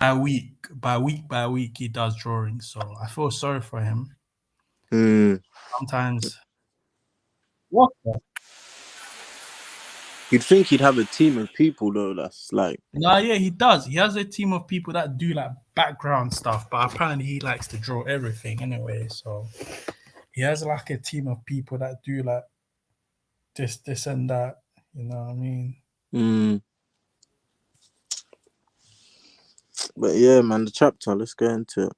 by week, he does drawings. So I feel sorry for him. Sometimes. What? You'd think he'd have a team of people though. That's like. No, yeah, he does. He has a team of people that do like background stuff, but apparently he likes to draw everything anyway. So he has like a team of people that do like this, and that. You know what I mean? But yeah, man, the chapter. Let's get into it.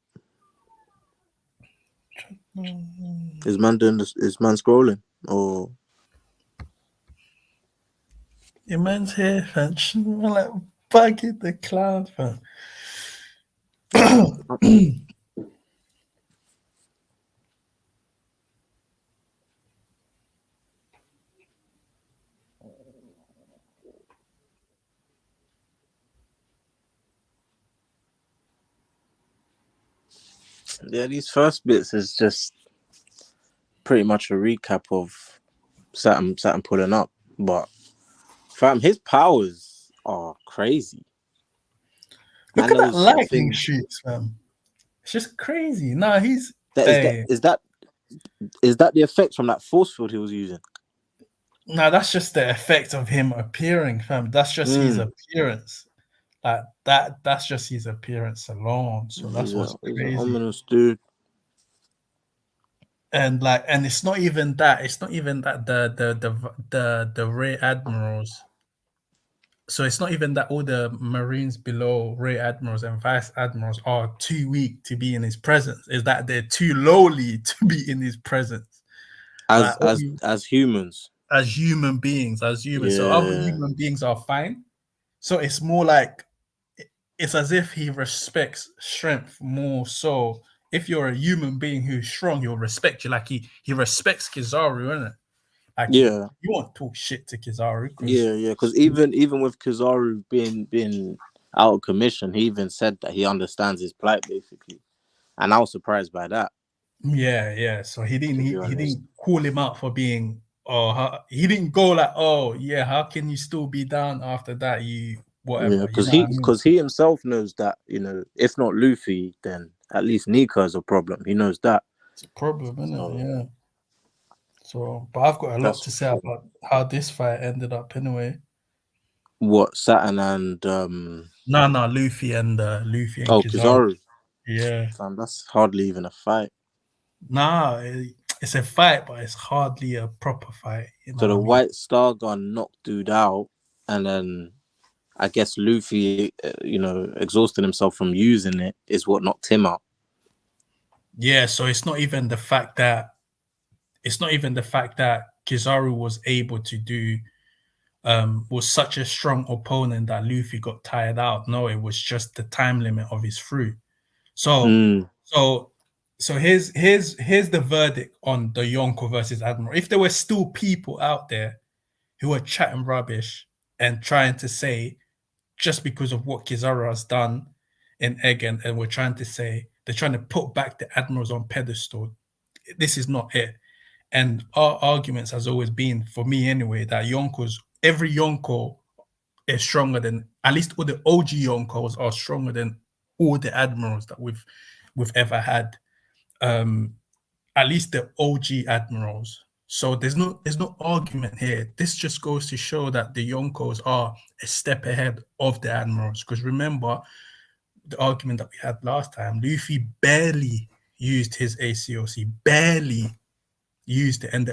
Is man doing this? Is man scrolling or? Your man's here, fam. Like bugging the cloud, fam. Yeah, these first bits is just pretty much a recap of Saturn pulling up, but fam, his powers are crazy. Look at that lightning shoots, fam. It's just crazy. No, he's is that the effect from that force field he was using? No, that's just the effect of him appearing, fam. That's just his appearance. Like that's just his appearance alone. So that's what's crazy. Ominous dude. And it's not even that. It's not even that the Rear Admirals. So it's not even that all the Marines below Rear Admirals and Vice Admirals are too weak to be in his presence. Is that they're too lowly to be in his presence. As humans. As human beings, Yeah. So other human beings are fine. So it's more like it's as if he respects strength more so. If you're a human being who's strong, he'll respect you. Like he respects Kizaru, isn't it? Like you won't talk shit to Kizaru. Because even with Kizaru being out of commission, he even said that he understands his plight basically, and I was surprised by that. Yeah. So he didn't call him out for being. He didn't go like, oh yeah, how can you still be down after that? You whatever. Yeah, because he himself knows that, you know, if not Luffy, then at least Nika is a problem. He knows that. It's a problem, isn't it? Yeah. So, but I've got a lot to say about how this fight ended up anyway. What, Saturn and No, Luffy and Kizaru. Yeah. Fam, that's hardly even a fight. Nah, it's a fight, but it's hardly a proper fight. You know so the White Star Gun knocked dude out, and then I guess Luffy, exhausting himself from using it is what knocked him out. Yeah, so it's not even the fact that Kizaru was able to do was such a strong opponent that Luffy got tired out. No, it was just the time limit of his fruit. So here's the verdict on the Yonko versus Admiral. If there were still people out there who were chatting rubbish and trying to say just because of what Kizaru has done in Egen, and they're trying to put back the admirals on pedestal, this is not it. And our arguments has always been, for me anyway, that every Yonko is stronger than, at least all the OG Yonkos are stronger than all the admirals that we've ever had. At least the OG admirals. So there's no argument here. This just goes to show that the Yonkos are a step ahead of the admirals. Because remember the argument that we had last time, Luffy barely used his ACOC, barely used it, and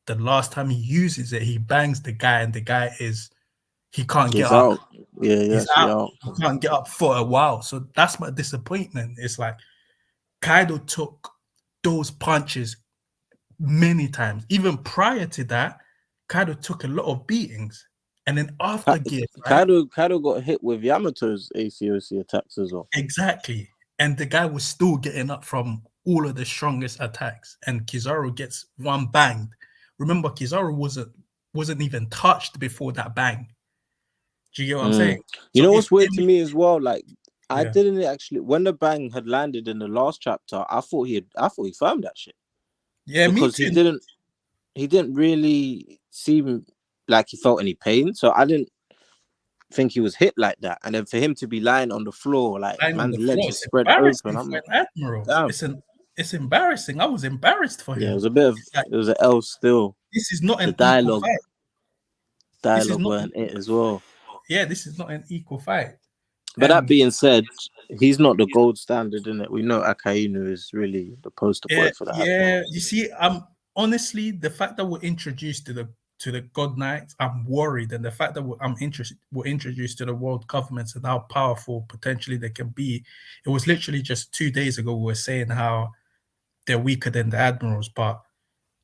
the last time he uses it, he bangs the guy, and the guy he can't get up. He's out. He can't get up for a while. So that's my disappointment. It's like Kaido took those punches many times. Even prior to that, Kaido took a lot of beatings. And then after Gear, Kaido got hit with Yamato's ACOC attacks as well. Exactly. And the guy was still getting up from all of the strongest attacks. And Kizaru gets one banged. Remember, Kizaru wasn't even touched before that bang. Do you get what I'm saying? You know what's weird to me as well? Like, I didn't actually, when the bang had landed in the last chapter, I thought he firmed that shit. Yeah, because me too. He didn't really seem like he felt any pain. So I didn't. think he was hit like that, and then for him to be lying on the floor, like lying on man's the legs floor. is It's spread open. embarrassing I'm for like, an admiral. damn. It's embarrassing. I was embarrassed for Yeah, it him. was a bit of It's like, it was an L still. this is not The an equal dialogue fight. This is dialogue not. weren't it as well. Yeah, this is not an equal fight. But that And being said, he's not the gold standard, in it. We know Akainu is really the poster boy for the Admiral. yeah, you see, I'm honestly the fact that we're introduced to the God Knights, I'm worried, and the fact that we're introduced to the world governments and how powerful potentially they can be. It was literally just 2 days ago we were saying how they're weaker than the admirals, but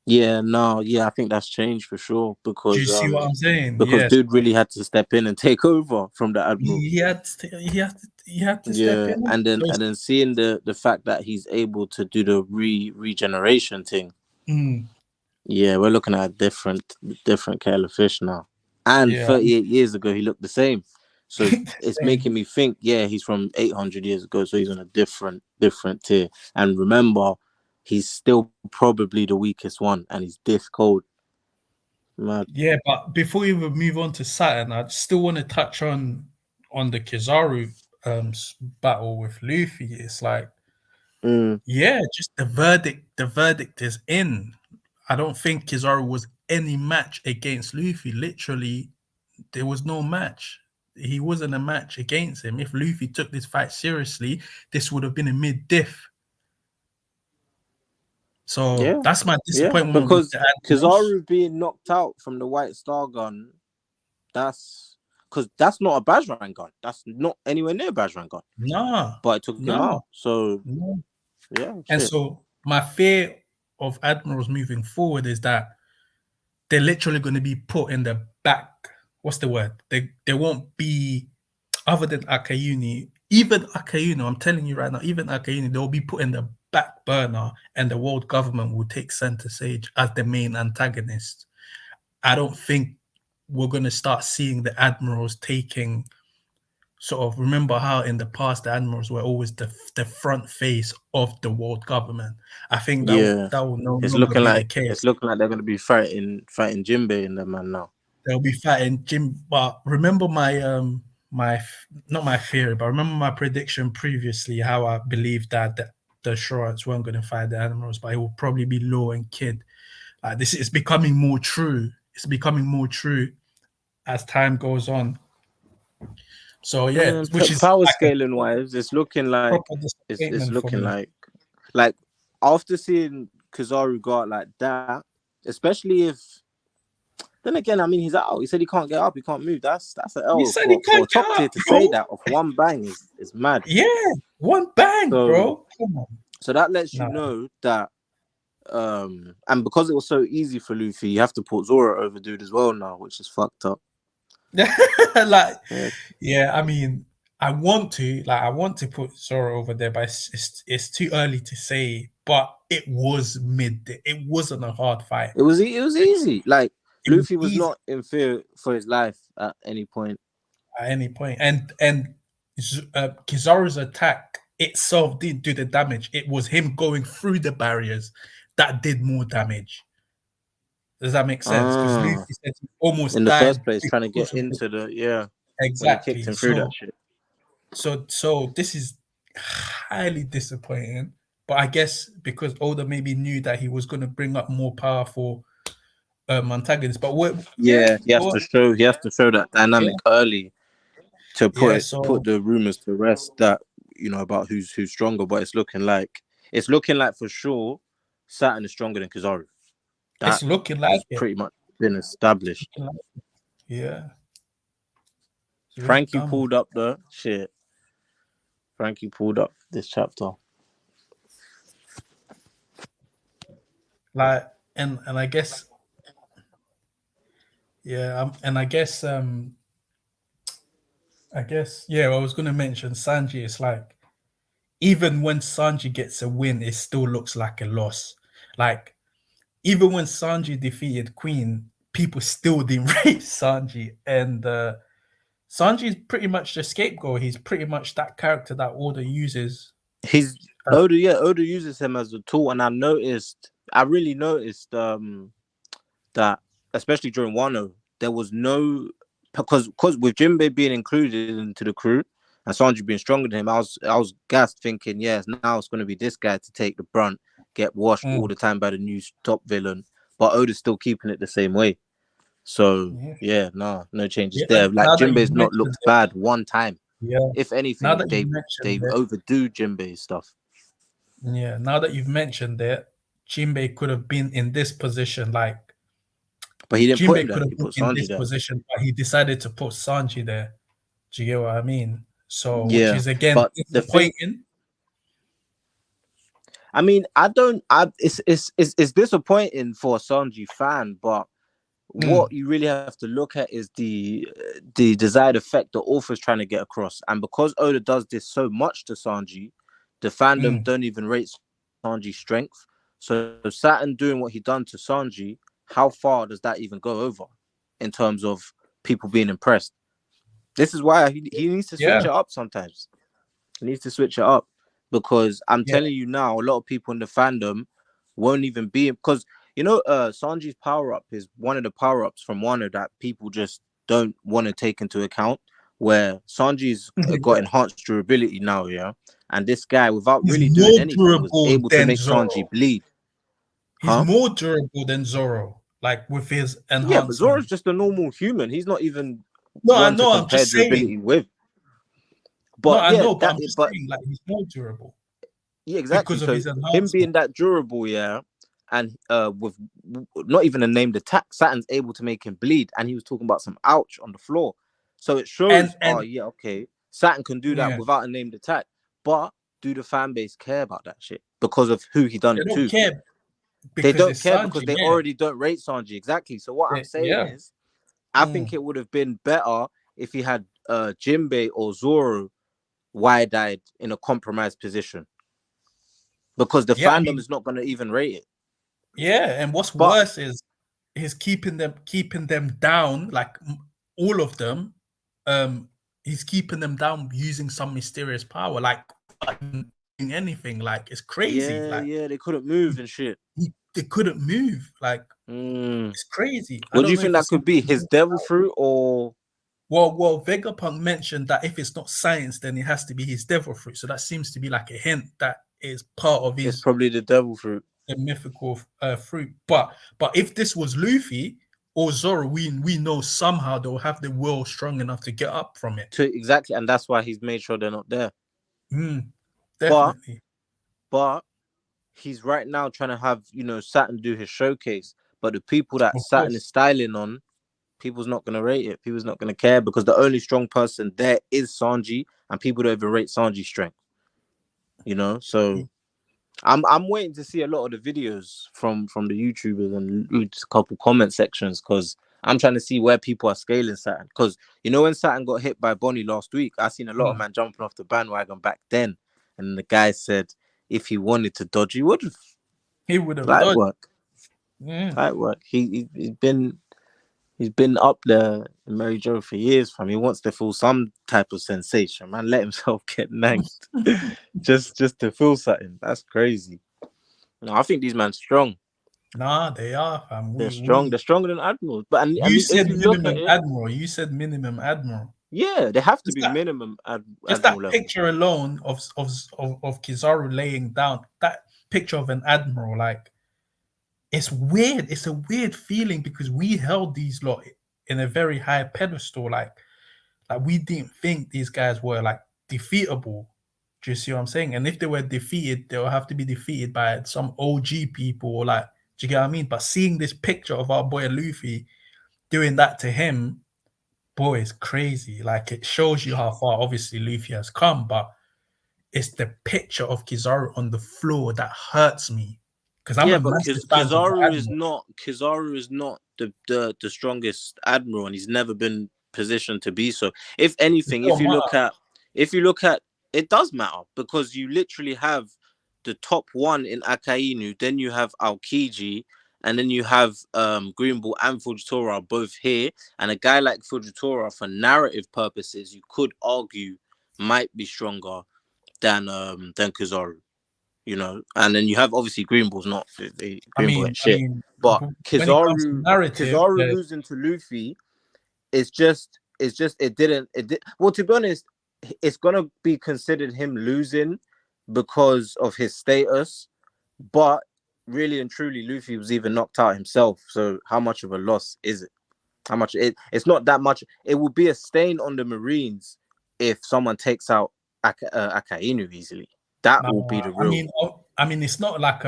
Yeah, no, yeah, I think that's changed for sure do you see what I'm saying? because Yes, dude really had to step in and take over from the Admiral. he had to step Yeah, in. and then seeing the fact that he's able to do the regeneration thing. Mm, Yeah, we're looking at a different kettle of fish now. And yeah, 38 years ago, he looked the same. So it's same. making me think, yeah, he's from 800 years ago, so he's on a different tier. And remember, he's still probably the weakest one, and he's this cold. Mad. Yeah, but before we move on to Saturn, I still want to touch on the Kizaru battle with Luffy. It's like, Mm, yeah, just the verdict is in. I don't think Kizaru was any match against Luffy. Literally, there was no match. He wasn't a match against him. If Luffy took this fight seriously, this would have been a mid-diff. So yeah, that's my yeah, disappointment with because the Admirals. Kizaru being knocked out from the White Star gun, that's because that's not a Bajran gun. That's not anywhere near Bajran gun. Nah, But it took him nah, out. So nah. yeah, And shit. so my fear of admirals moving forward is that they're literally going to be put in the back. What's the word? They won't be other than Akayuni. Even Akayuni, I'm telling you right now, even Akayuni, they'll be put in the back burner, and the world government will take center stage as the main antagonist. I don't think we're going to start seeing the admirals taking sort of, remember how in the past the admirals were always the front face of the world government. I think Yeah. that will no It's longer looking be the like it's case. looking like they're gonna be fighting Jinbei in the man now. They'll be fighting Jim. But remember not my theory, but remember my prediction previously, how I believed that the Shorts weren't going to fight the admirals, but it will probably be Law and Kid. This is becoming more true. It's becoming more true as time goes on. So yeah, which is Power like a scaling wise, it's looking like proper it's disappointment for looking me. like after seeing Kizaru go out like that, especially if then again, I mean he's out. He said he can't get up, he can't move. That's an He L said he for a can't get top tier up, to say bro. that off one bang is mad. Yeah, one bang, So bro. Come on. so that lets you No. know that and because it was so easy for Luffy, you have to put Zoro over dude as well now, which is fucked up. Like, Yeah. yeah, I mean, I want to put Zoro over there, but it's too early to say. But it was mid. It wasn't a hard fight. It was easy. Like It was Luffy was easy not in fear for his life at any point. at any point. And Kizaru's attack itself didn't do the damage. It was him going through the barriers that did more damage. Does that make sense? Because Ah, Luffy said he almost in the died first place, trying to get because of the into the when he kicked exactly. him through that shit. So this is highly disappointing. But I guess because Oda maybe knew that he was going to bring up more powerful antagonists. But Yeah, he has to show that yeah, dynamic early to yeah. put So the rumors to rest that about who's stronger. But it's looking like for sure Saturn is stronger than Kizaru. That it's looking like has it. pretty much been established. Yeah, it's really Frankie dumb. pulled up the shit. Frankie pulled up this chapter. Like, and I guess yeah, and I guess yeah. I was going to mention Sanji. It's like even when Sanji gets a win, it still looks like a loss. Like even when Sanji defeated Queen, people still didn't rate Sanji, and Sanji is pretty much the scapegoat. He's pretty much that character that Oda uses. He's Uh, Oda uses him as a tool, and I really noticed that especially during Wano, there was no because with Jinbei being included into the crew and Sanji being stronger than him, I was gassed thinking, yes, now it's going to be this guy to take the brunt, get washed all the time by the new top villain, but Oda's still keeping it the same way. So no changes there. Like Jinbei's not looked bad one time. Yeah. If anything, they overdo Jinbei's stuff. Yeah. Now that you've mentioned it, Jinbei could have been in this position, like. But he didn't put him there. Could have He put been in Sanji this there. position, but he decided to put Sanji there. Do you get what I mean? So, which is again disappointing. I mean, it's disappointing for a Sanji fan, but what you really have to look at is the desired effect the author's trying to get across. And because Oda does this so much to Sanji, the fandom don't even rate Sanji's strength. So Saturn doing what he done to Sanji, how far does that even go over in terms of people being impressed? This is why he needs to switch it up sometimes. He needs to switch it up because I'm telling you now, a lot of people in the fandom won't even be, because Sanji's power-up is one of the power-ups from Wano that people just don't want to take into account, where Sanji's got enhanced durability now, and this guy, without really doing anything, was able to make Sanji bleed. He's more durable than Zoro, like with his enhancement. Yeah, but Zoro's just a normal human. He's not even I know. I'm just saying. With. But I know, but I'm just saying, like, he's more durable. Yeah, exactly. So him being that durable, and with not even a named attack, Saturn's able to make him bleed, and he was talking about some ouch on the floor. So it shows, okay, Saturn can do that without a named attack. But do the fan base care about that shit because of who he done it to? They don't care because they already don't rate Sanji. Exactly. So what I'm saying is, I think it would have been better if he had Jinbei or Zoro wide-eyed in a compromised position, because the fandom is not going to even rate it. Yeah, and what's worse is he's keeping them down, like all of them. He's keeping them down using some mysterious power, like anything. Like, it's crazy. They couldn't move and shit. They couldn't move. Like, it's crazy. What do you think that could be? His devil fruit, or? Well, Vegapunk mentioned that if it's not science, then it has to be his devil fruit. So that seems to be like a hint that is part of his. It's probably the devil fruit, the mythical fruit. But if this was Luffy or Zoro, we know somehow they'll have the will strong enough to get up from it. Exactly, and that's why he's made sure they're not there. Definitely. But he's right now trying to have Saturn do his showcase, but the people that Saturn is styling on, people's not going to rate it. People's not going to care because the only strong person there is Sanji, and people don't even rate Sanji's strength. So I'm waiting to see a lot of the videos from the YouTubers and read a couple comment sections, because I'm trying to see where people are scaling Saturn. Because when Saturn got hit by Bonnie last week, I seen a lot of man jumping off the bandwagon back then, and the guy said if he wanted to dodge, he would have. He would have light work. Light work. He's been up there in Mary Jo for years, fam. He wants to feel some type of sensation, man. Let himself get nanked just to feel something. That's crazy. No, I think these men strong. Nah, they are, fam. They're strong. They're stronger than admirals. But you said minimum admiral. You said minimum admiral. Yeah, they have to be minimum admiral. Just that picture alone of Kizaru laying down, that picture of an admiral, like, it's weird. It's a weird feeling because we held these lot in a very high pedestal. Like we didn't think these guys were like defeatable. Do you see what I'm saying? And if they were defeated, they'll have to be defeated by some OG people, or like, do you get what I mean? But seeing this picture of our boy Luffy doing that to him, boy, it's crazy. Like, it shows you how far obviously Luffy has come, but it's the picture of Kizaru on the floor that hurts me. Because Kizaru is not the strongest admiral, and he's never been positioned to be so. If anything, if you look at it, does matter, because you literally have the top one in Akainu, then you have Aokiji, and then you have Green Bull and Fujitora both here, and a guy like Fujitora, for narrative purposes, you could argue might be stronger than Kizaru. And then you have obviously Green Bull's not Green Bull and shit. But Kizaru losing to Luffy is just it didn't. Well, to be honest, it's gonna be considered him losing because of his status, but really and truly, Luffy was even knocked out himself. So how much of a loss is it? How much it's not that much. It will be a stain on the Marines if someone takes out Akainu easily. That will be the real. I mean, it's not like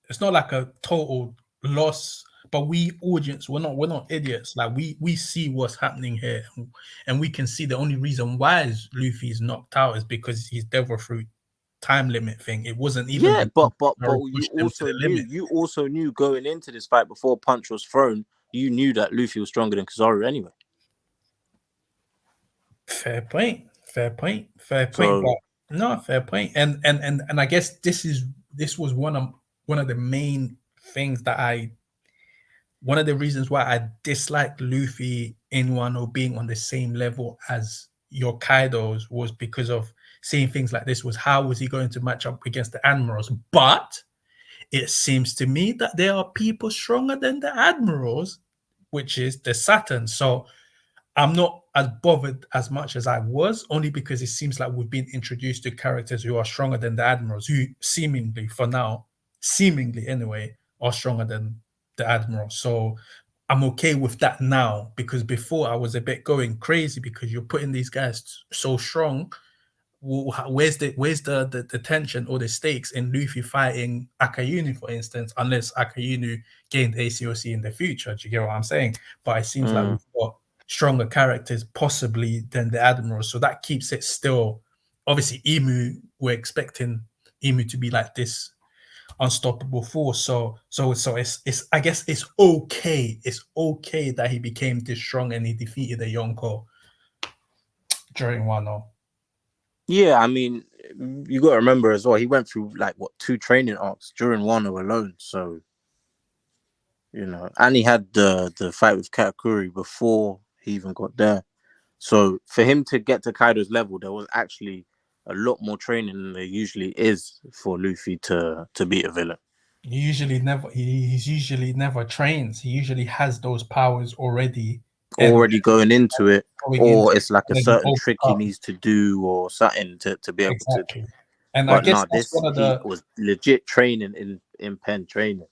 it's not like a total loss. But we audience, we're not idiots. Like we see what's happening here, and we can see the only reason why Luffy is knocked out is because he's Devil Fruit time limit thing. It wasn't even but you also knew going into this fight before punch was thrown. You knew that Luffy was stronger than Kizaru anyway. Fair point. But no, fair point. And I guess this was one of the main things that one of the reasons why I dislike Luffy in Wano being on the same level as your Kaidos was because of seeing things like this. Was how was he going to match up against the admirals? But it seems to me that there are people stronger than the admirals, which is the Saturn. So I'm not as bothered as much as I was, only because it seems like we've been introduced to characters who are stronger than the admirals, who seemingly, for now, seemingly anyway, are stronger than the admiral. So I'm okay with that now, because before I was a bit going crazy because you're putting these guys so strong. Where's the tension or the stakes in Luffy fighting Akainu, for instance, unless Akainu gained ACOC in the future? Do you get what I'm saying? But it seems like we've got stronger characters possibly than the admiral, so that keeps it still. Obviously, we're expecting Emu to be like this unstoppable force. So it's I guess it's okay. It's okay that he became this strong and he defeated a Yonko during Wano. Yeah, I mean, you got to remember as well, he went through like 2 training arcs during Wano alone. So, and he had the fight with Katakuri before he even got there. So for him to get to Kaido's level, there was actually a lot more training than there usually is for Luffy to beat a villain. He usually never trains. He usually has those powers already going into it, or it's like a certain trick he needs to do or something to be able to. And I guess that's one of the was legit training in pen training.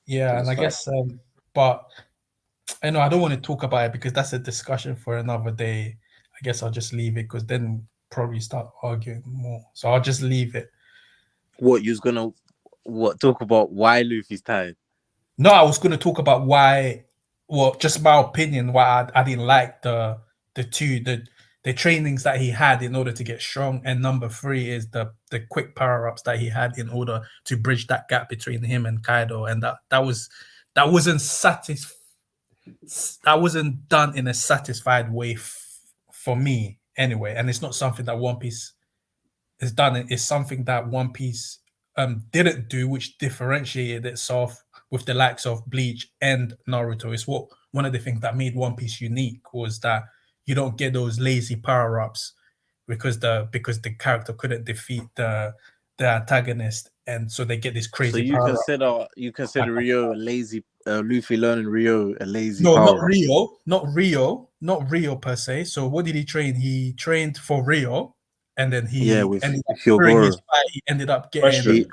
Yeah, and I guess, but I know I don't want to talk about it because that's a discussion for another day. I guess I'll just leave it because then probably start arguing more. So I'll just leave it. What you're gonna talk about why Luffy's tired? No, I was gonna talk about why. Well, just my opinion. Why I didn't like the trainings that he had in order to get strong, and number 3 is the quick power-ups that he had in order to bridge that gap between him and Kaido, and that wasn't done in a satisfied way for me anyway. And it's not something that One Piece has done. It's something that One Piece didn't do, which differentiated itself with the likes of Bleach and Naruto. It's one of the things that made One Piece unique, was that you don't get those lazy power-ups because the character couldn't defeat the antagonist, and so they get this crazy. So you consider Rio a lazy Luffy learning Rio a lazy No, power? not Rio per se. So what did he train? He trained for Rio, and then ended up during his fight, he ended up getting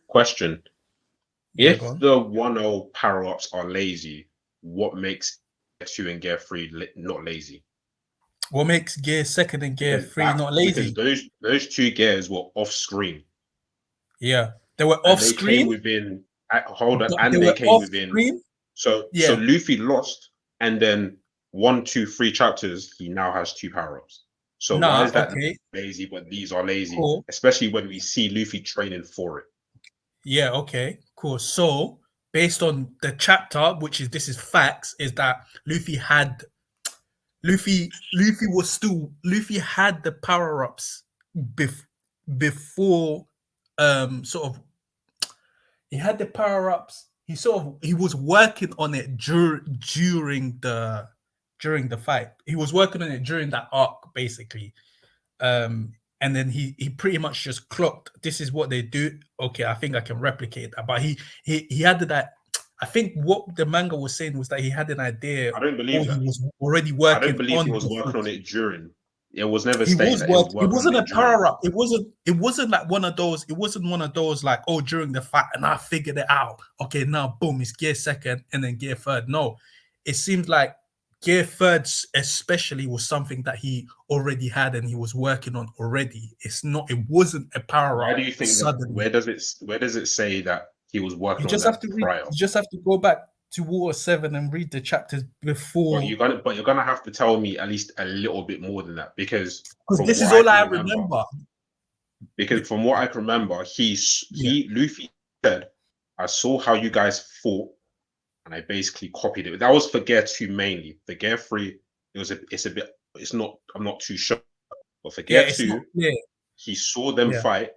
Question. If the 1-0 power-ups are lazy, what makes Gear 2 and Gear 3 not lazy? What makes Gear 2 and Gear 3 not lazy? Because those 2 gears were off-screen. Yeah, they were off-screen. They came within. So Luffy lost, and then 1, 2, 3 chapters, he now has 2 power-ups. So why is that lazy, but these are lazy? Cool. Especially when we see Luffy training for it. Yeah, okay, cool. So based on the chapter, this is facts, is that Luffy had the power-ups before sort of he had the power-ups. He was working on it during the fight. He was working on it during that arc, basically. And then he pretty much just clocked, this is what they do. Okay, I think I can replicate that. But he had that. I think what the manga was saying was that he had an idea. I don't believe that. He was already I working. don't believe he was working on it during. It was never stated that he was working. It wasn't a power up. It wasn't like one of those. It wasn't one of those like, oh, during the fight and I figured it out. Okay, now boom, it's gear second and then gear third. No, it seemed like gear third especially was something that he already had and he was working on already. It's not. It wasn't a power up. Why do you think that? Where does it say that he was working on that prior? You just have to go back to Water 7 and read the chapters before. But you're gonna have to tell me at least a little bit more than that, because this is all I remember. Because from what I can remember, Luffy said, "I saw how you guys fought, and I basically copied it." That was for Gear 2 mainly. For Gear 3, it's not. I'm not too sure. But for Gear 2, he saw them fight.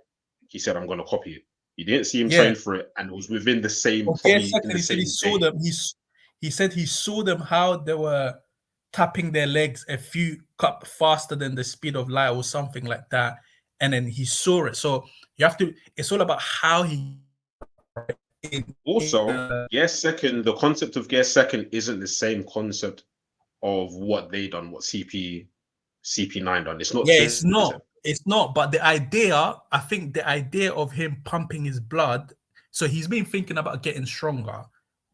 He said, "I'm gonna copy it." You didn't see him train for it, and it was within the same. He said he saw them how they were tapping their legs a few cut faster than the speed of light or something like that, and then he saw it. So you have to. It's all about how he. Gear second. The concept of Gear second isn't the same concept of what they done. What CP9 done. It's not. Yeah, it's not. It's not, but the idea, I think the idea of him pumping his blood, so he's been thinking about getting stronger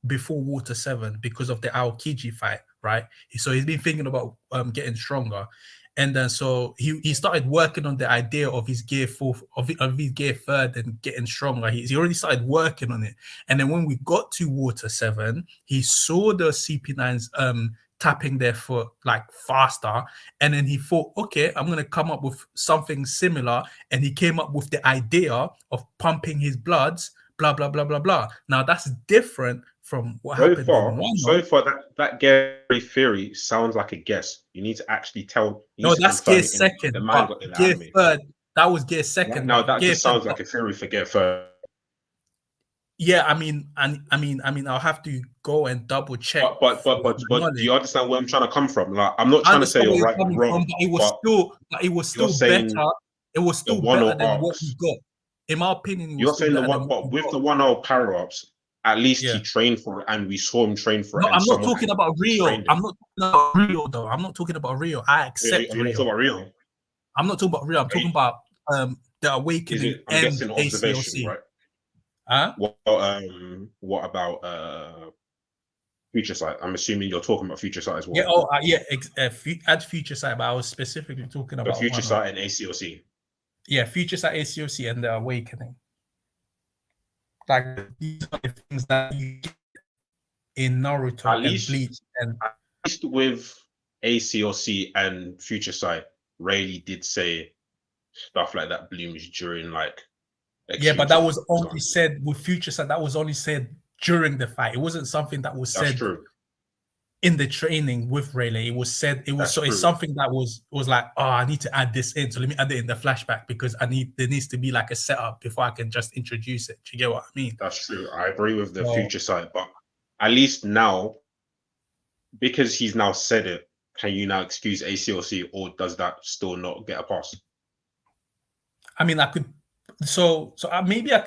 before Water 7 because of the Aokiji fight, right? So he's been thinking about getting stronger. And then so he started working on the idea of his gear fourth, of his gear third and getting stronger. He already started working on it. And then when we got to Water 7, he saw the CP9s tapping their foot like faster, and then he thought, okay, I'm gonna come up with something similar, and he came up with the idea of pumping his bloods, blah blah blah blah blah. Now that's different from what happened. So far, that Gary theory sounds like a guess. You need to actually tell. No, that's Gear second. The manga, in the Gear anime. Third. That was Gear second. Now that just sounds like a theory for Gear third. Yeah, I mean, I'll have to go and double check. But do you understand where I'm trying to come from? Like, I'm not trying to say you're right or wrong. But it was still better. It was still better than what we got. In my opinion, you're saying the one, but with the 1-0 power-ups, at least he trained for it, and we saw him train for it. No, I'm not talking about Rio. I'm not talking about Rio, though. I'm not talking about Rio. I accept Rio. Talking about Rio. I'm not talking about Rio. I'm talking about the Awakening and ACOC. Right? Huh? What about Future Sight? I'm assuming you're talking about Future Sight as well. Yeah. Add Future Sight, but I was specifically talking about Future Sight and ACOC. Yeah, Future Sight, ACOC, and the Awakening. Like these are the things that you get in Naruto and Bleach, and at least with ACOC and Future Sight, Rayleigh did say stuff like that blooms during like. Yeah, but that was only said with Future Sight. That was only said during the fight. It wasn't something that was said in the training with Rayleigh. It was said. It's something that was like, oh, I need to add this in. So let me add it in the flashback because there needs to be like a setup before I can just introduce it. Do you get what I mean? That's true. I agree with the Future Sight, but at least now, because he's now said it, can you now excuse ACOC, or does that still not get a pass? I mean, I could. So maybe I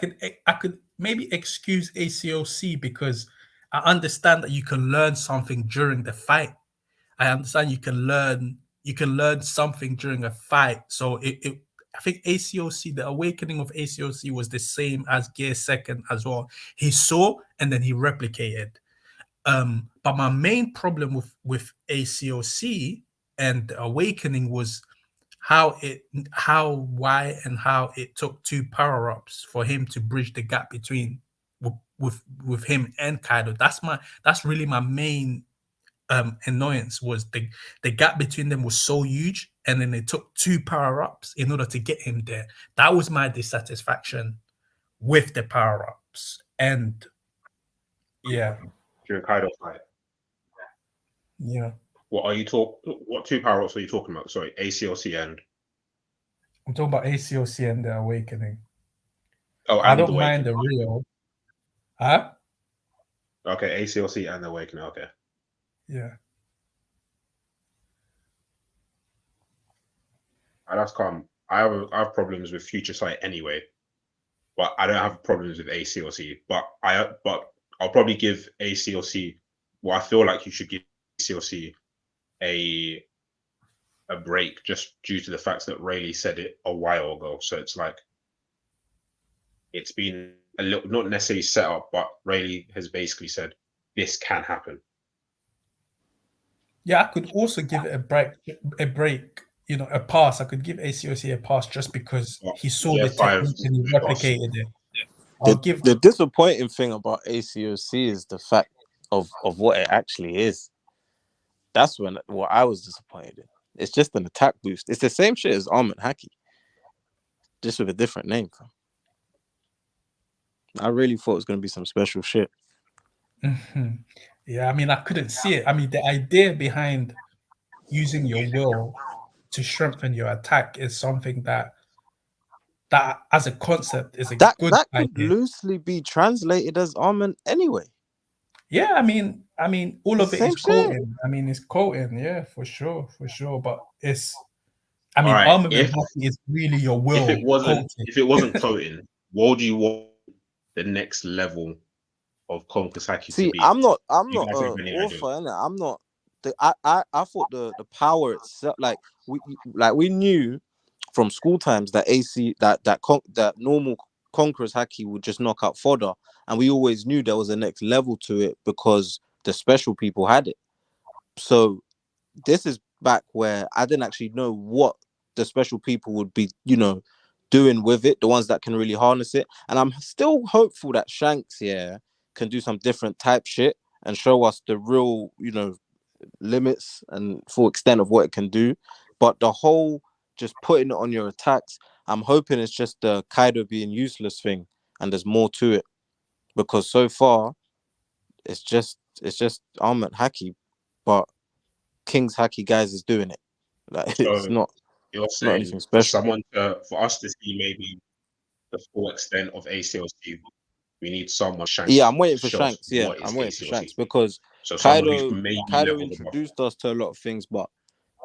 could maybe excuse ACOC because I understand that you can learn something during the fight. I understand you can learn something during a fight. So I think ACOC, the awakening of ACOC was the same as Gear second as well. He saw and then he replicated. But my main problem with ACOC and the awakening was how it took 2 power-ups for him to bridge the gap between with him and Kaido. That's really my main annoyance, was the gap between them was so huge, and then it took 2 power-ups in order to get him there. That was my dissatisfaction with the power-ups. And yeah, during Kaido fight. Yeah. What 2 power-ups are you talking about? Sorry, ACOC and I'm talking about ACOC and the awakening. Oh, I don't mind the real. Huh? Okay, ACOC and the awakening. Okay. Yeah. That's calm. I have problems with Future Sight anyway, but I don't have problems with ACOC. But I'll probably give ACOC. Well, I feel like you should give ACOC a break just due to the fact that Rayleigh said it a while ago. So it's like it's been a little, not necessarily set up, but Rayleigh has basically said this can happen. Yeah, I could also give it a break, you know, a pass. I could give ACOC a pass just because he saw the technique and he replicated it. The disappointing thing about ACOC is the fact of what it actually is. That's what I was disappointed in. It's just an attack boost. It's the same shit as Armored Haki, just with a different name. I really thought it was going to be some special shit. Mm-hmm. Yeah, I mean, I couldn't see it. I mean, the idea behind using your will to strengthen your attack is something that as a concept is a good idea. That could loosely be translated as armament anyway. Yeah, I mean, all of it is quoting. I mean, it's quoting, yeah, for sure. But it's, I mean, armament is really your will. If it wasn't quoting, what do you want the next level of Konkosaki to be? I'm not an author, innit? I'm not. I thought the power itself, like we knew from school times that that normal Conqueror's Haki would just knock out fodder, and we always knew there was a next level to it because the special people had it. So this is back where I didn't actually know what the special people would be, you know, doing with it, the ones that can really harness it. And I'm still hopeful that Shanks can do some different type shit and show us the real, you know, limits and full extent of what it can do. But the whole just putting it on your attacks, I'm hoping it's just the Kaido being useless thing and there's more to it, because so far it's just Armored Haki, but King's Haki guys is doing it. Like it's not. You're saying anything special. For us to see maybe the full extent of ACOC, we need someone. Shanks. Yeah, I'm waiting for Shanks. Yeah, I'm waiting for Shanks because Kaido introduced us to a lot of things, but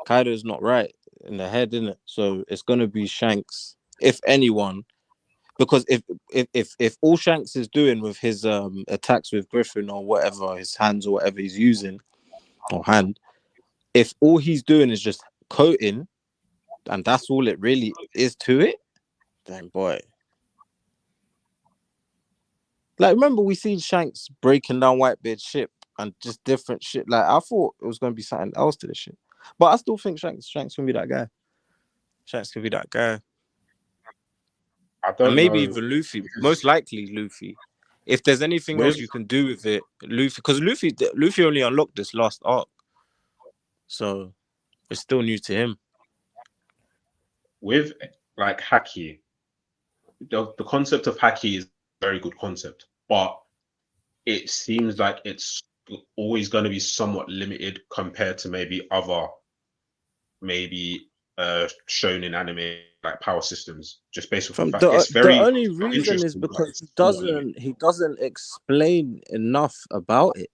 Kaido's not right in the head, isn't it? So it's gonna be Shanks, if anyone, because if all Shanks is doing with his attacks with Griffin or whatever, his hands or whatever he's using, or hand, if all he's doing is just coating, and that's all it really is to it, then boy. Like, remember we seen Shanks breaking down Whitebeard's ship and just different shit. Like, I thought it was going to be something else to this shit. But I still think Shanks can be that guy. Shanks can be that guy. I don't and maybe know. Even Luffy. Most likely Luffy. If there's anything else you can do with it, Luffy. Because Luffy only unlocked this last arc. So it's still new to him. With, like, Haki, the concept of Haki is a very good concept, but it seems like it's always going to be somewhat limited compared to maybe other shown in anime like power systems, just based on the fact it's very. The only reason is because he doesn't explain enough about it.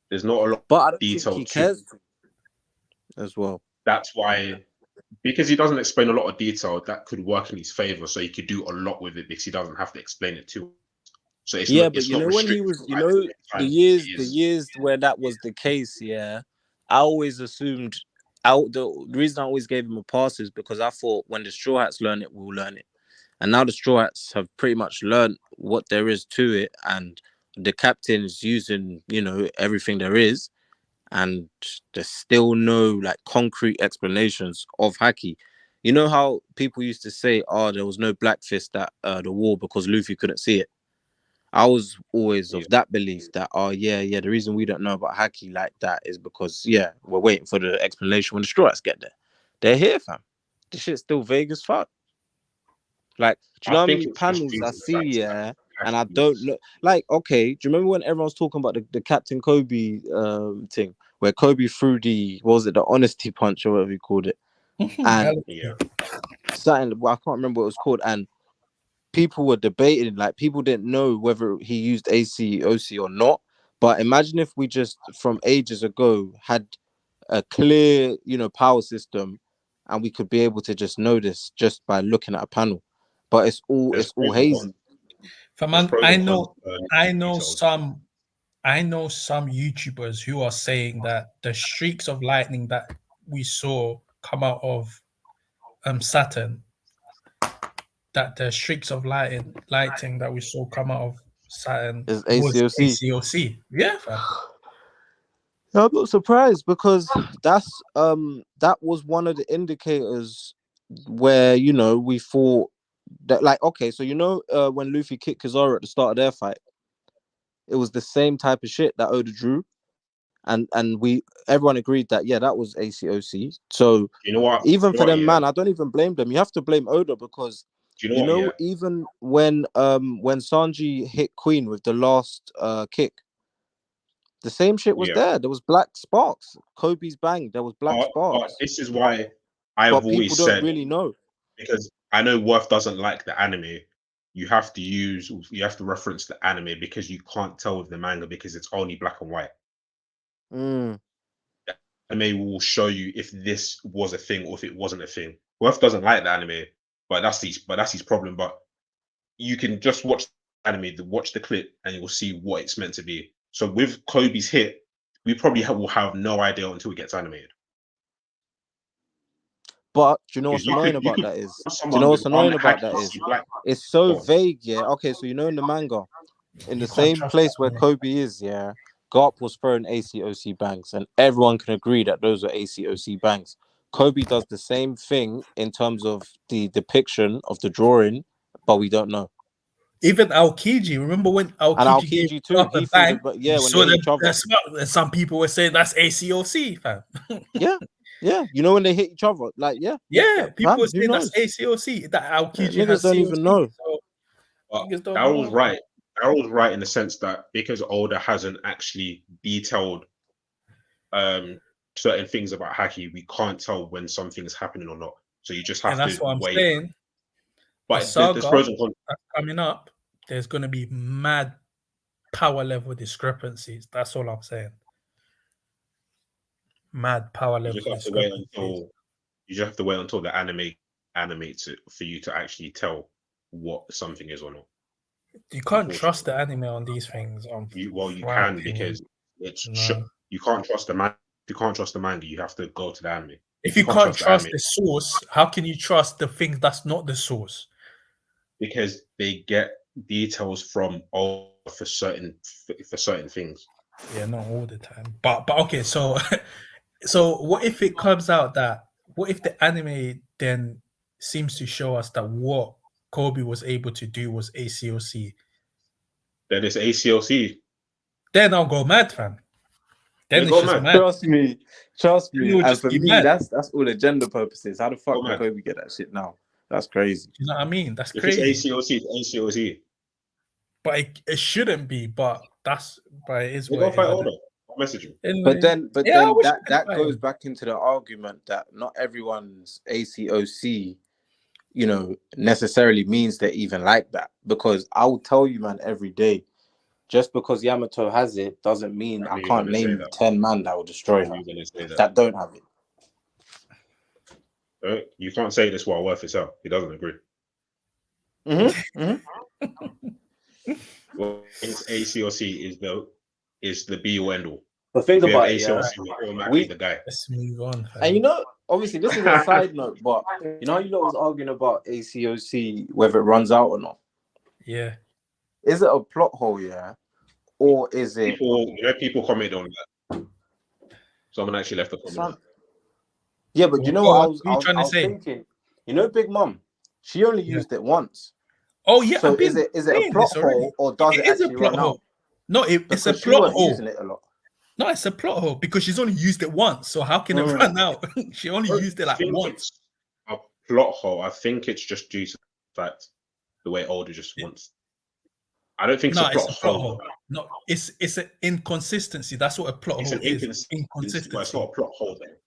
There's not a lot of detail he cares as well. That's why, because he doesn't explain a lot of detail, that could work in his favor. So he could do a lot with it because he doesn't have to explain it too. So it's but you know when he was, you know, the years where that was the case, I always assumed. The reason I always gave him a pass is because I thought when the Straw Hats learn it, we'll learn it. And now the Straw Hats have pretty much learned what there is to it, and the captain is using, you know, everything there is, and there's still no like concrete explanations of Haki. You know how people used to say, there was no Black Fist at the war because Luffy couldn't see it. I was always of that belief that, the reason we don't know about Haki like that is because, we're waiting for the explanation when the Straw Hats get there. They're here, fam. This shit's still vague as fuck. Like, do you know how many panels I see, and I don't know? Like, okay, do you remember when everyone's talking about the Captain Kobe thing, where Kobe threw the honesty punch or whatever you called it? And something, I can't remember what it was called, and people were debating, like people didn't know whether he used ACOC or not. But imagine if we just from ages ago had a clear, you know, power system, and we could be able to just know this just by looking at a panel. But it's all hazy. I know some I know some YouTubers who are saying that the streaks of lightning that we saw come out of Saturn, that the streaks of lighting that we saw come out of Saturn is was ACOC. ACOC. Yeah, fam. I'm not surprised because that was one of the indicators where we thought that, like, okay, so when Luffy kicked Kizaru at the start of their fight, it was the same type of shit that Oda drew, and everyone agreed that that was ACOC. So even for them, man, I don't even blame them. You have to blame Oda because even when Sanji hit Queen with the last kick, the same shit was there. There was black sparks. Kobe's bang. There was black sparks. This is why I've always said, don't really know, because I know Worth doesn't like the anime. You have to reference the anime because you can't tell with the manga because it's only black and white. The anime will show you if this was a thing or if it wasn't a thing. Worth doesn't like the anime, but that's his problem. But you can just watch the anime, watch the clip, and you will see what it's meant to be. So with Kobe's hit, we probably will have no idea until it gets animated. But do you know what's annoying about that is? It's so vague, yeah. Okay, so in the manga, in the same place where Kobe is, yeah, Garp was throwing ACOC bangs, and everyone can agree that those are ACOC bangs. Kobe does the same thing in terms of the depiction of the drawing, but we don't know. Even Aokiji, remember when Aokiji gave too? He bang? When they hit each other. Some people were saying that's ACOC, fam. Yeah, when they hit each other, like people were saying that's ACOC. That Aokiji niggas don't even know. So that was right. That was right in the sense that because Oda hasn't actually detailed certain things about haki, we can't tell when something is happening or not. So you just have to wait. That's what I'm saying. But there's pros and cons coming up. There's going to be mad power level discrepancies. That's all I'm saying. Mad power level discrepancies. You just have to wait until the anime animates it for you to actually tell what something is or not. You can't trust the anime on these things. You can because it's you can't trust the manga. You can't trust the manga. You have to go to the anime. If you can't trust the source, how can you trust the thing that's not the source? Because they get details from all for certain things. Yeah, not all the time. But okay, so what if it comes out that what if the anime then seems to show us that what Kobe was able to do was ACOC? Then it's ACOC. Then I'll go mad, fam. Then it's just mad. Trust me. And for me, that's all agenda purposes. How the fuck did Kobe get that shit now? That's crazy. You know what I mean? That's if crazy. It's ACOC, it's ACOC. But it shouldn't be. But it is what it is. I'll message you. But then that goes back into the argument that not everyone's ACOC, necessarily means they're even like that. Because I will tell you, man, every day, just because Yamato has it doesn't mean I can't name 10 man that will destroy her that don't have it. You can't say this while Worth itself. He doesn't agree. Well, ACOC is the be or end all. But think about it, the guy. Let's move on. And obviously this is a side note, but you was arguing about ACOC whether it runs out or not. Yeah. Is it a plot hole, or is it people comment on that? Someone actually left a comment. Yeah, but what I was thinking? Big Mom, she only used it once. Oh yeah. So is it a plot hole or does it actually run out? No, it's a plot hole. Using it a lot. No, it's a plot hole because she's only used it once. So how can it run out? She only used it once. A plot hole. I think it's just due to the fact the way Oda just wants. I don't think it's a plot hole. No, it's an inconsistency. That's what a plot hole is. Inconsistency. It's not a plot hole then.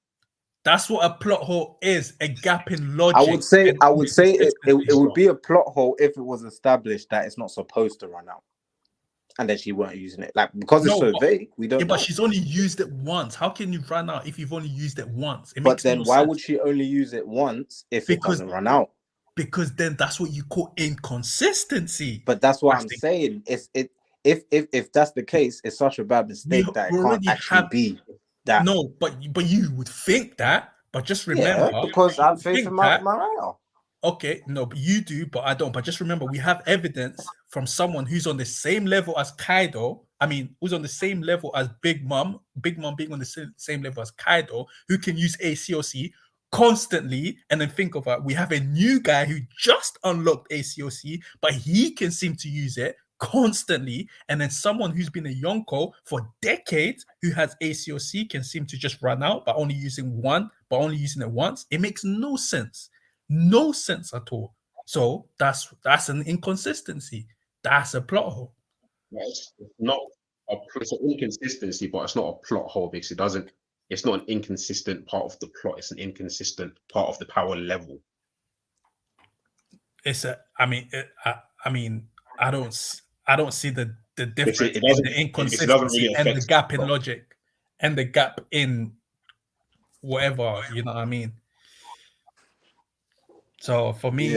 That's what a plot hole is, a gap in logic. I would say it would be a plot hole if it was established that it's not supposed to run out. And then she weren't using it. Because it's so vague, we don't know. But she's only used it once. How can you run out if you've only used it once? But then why would she only use it once if it doesn't run out? Because then that's what you call inconsistency. But that's what I'm saying. if that's the case, it's such a bad mistake that it can't actually be that. No, but you would think that, but just remember, because I have faith in my writer. Okay, no, but you do, but I don't. But just remember, we have evidence from someone who's on the same level as Kaido. I mean, who's on the same level as Big Mom. Big Mom being on the same level as Kaido, who can use ACOC constantly. And then think of it, we have a new guy who just unlocked ACOC, but he can seem to use it constantly. And then someone who's been a Yonko for decades, who has ACOC, can seem to just run out, but only using it once. It makes no sense. No sense at all. So that's an inconsistency. That's a plot hole. It's not it's an inconsistency, but it's not a plot hole because it's not an inconsistent part of the plot. It's an inconsistent part of the power level. I don't see the difference in the inconsistency and the gap in logic and the gap in whatever, you know what I mean? So for me,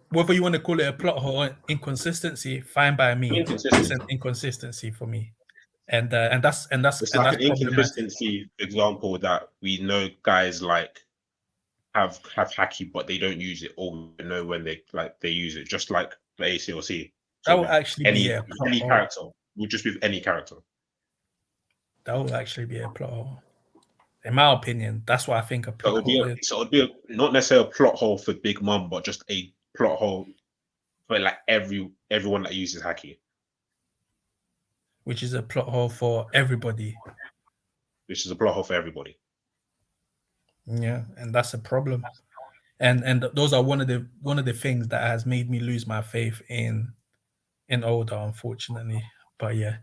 whether you want to call it a plot hole or inconsistency, fine by me. It's an inconsistency for me, and that's like an inconsistency example that we know guys like have haki, but they don't use it, or we know when they use it, just like the ACOC. So that would actually be any character. We'll just with any character. That would actually be a plot hole. In my opinion, that's what I think a plot hole is. So it would be not necessarily a plot hole for Big Mom, but just a plot hole for like everyone that uses haki. Which is a plot hole for everybody. Yeah, and that's a problem. And those are one of the things that has made me lose my faith in Oda, unfortunately. But yeah.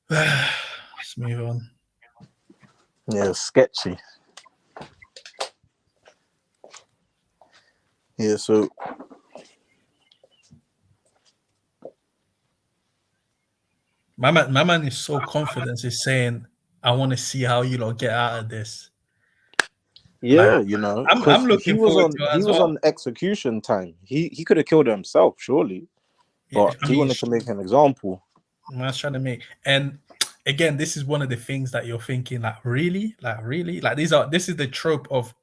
Let's move on. Yeah, sketchy. Yeah, so my man is so confident. He's saying, "I want to see how you lot get out of this." Yeah, you know, I'm looking forward to it. He was on execution time. He could have killed himself, surely, but he wanted to make an example. Man's trying to make, and again, this is one of the things that you're thinking, like really, this is the trope of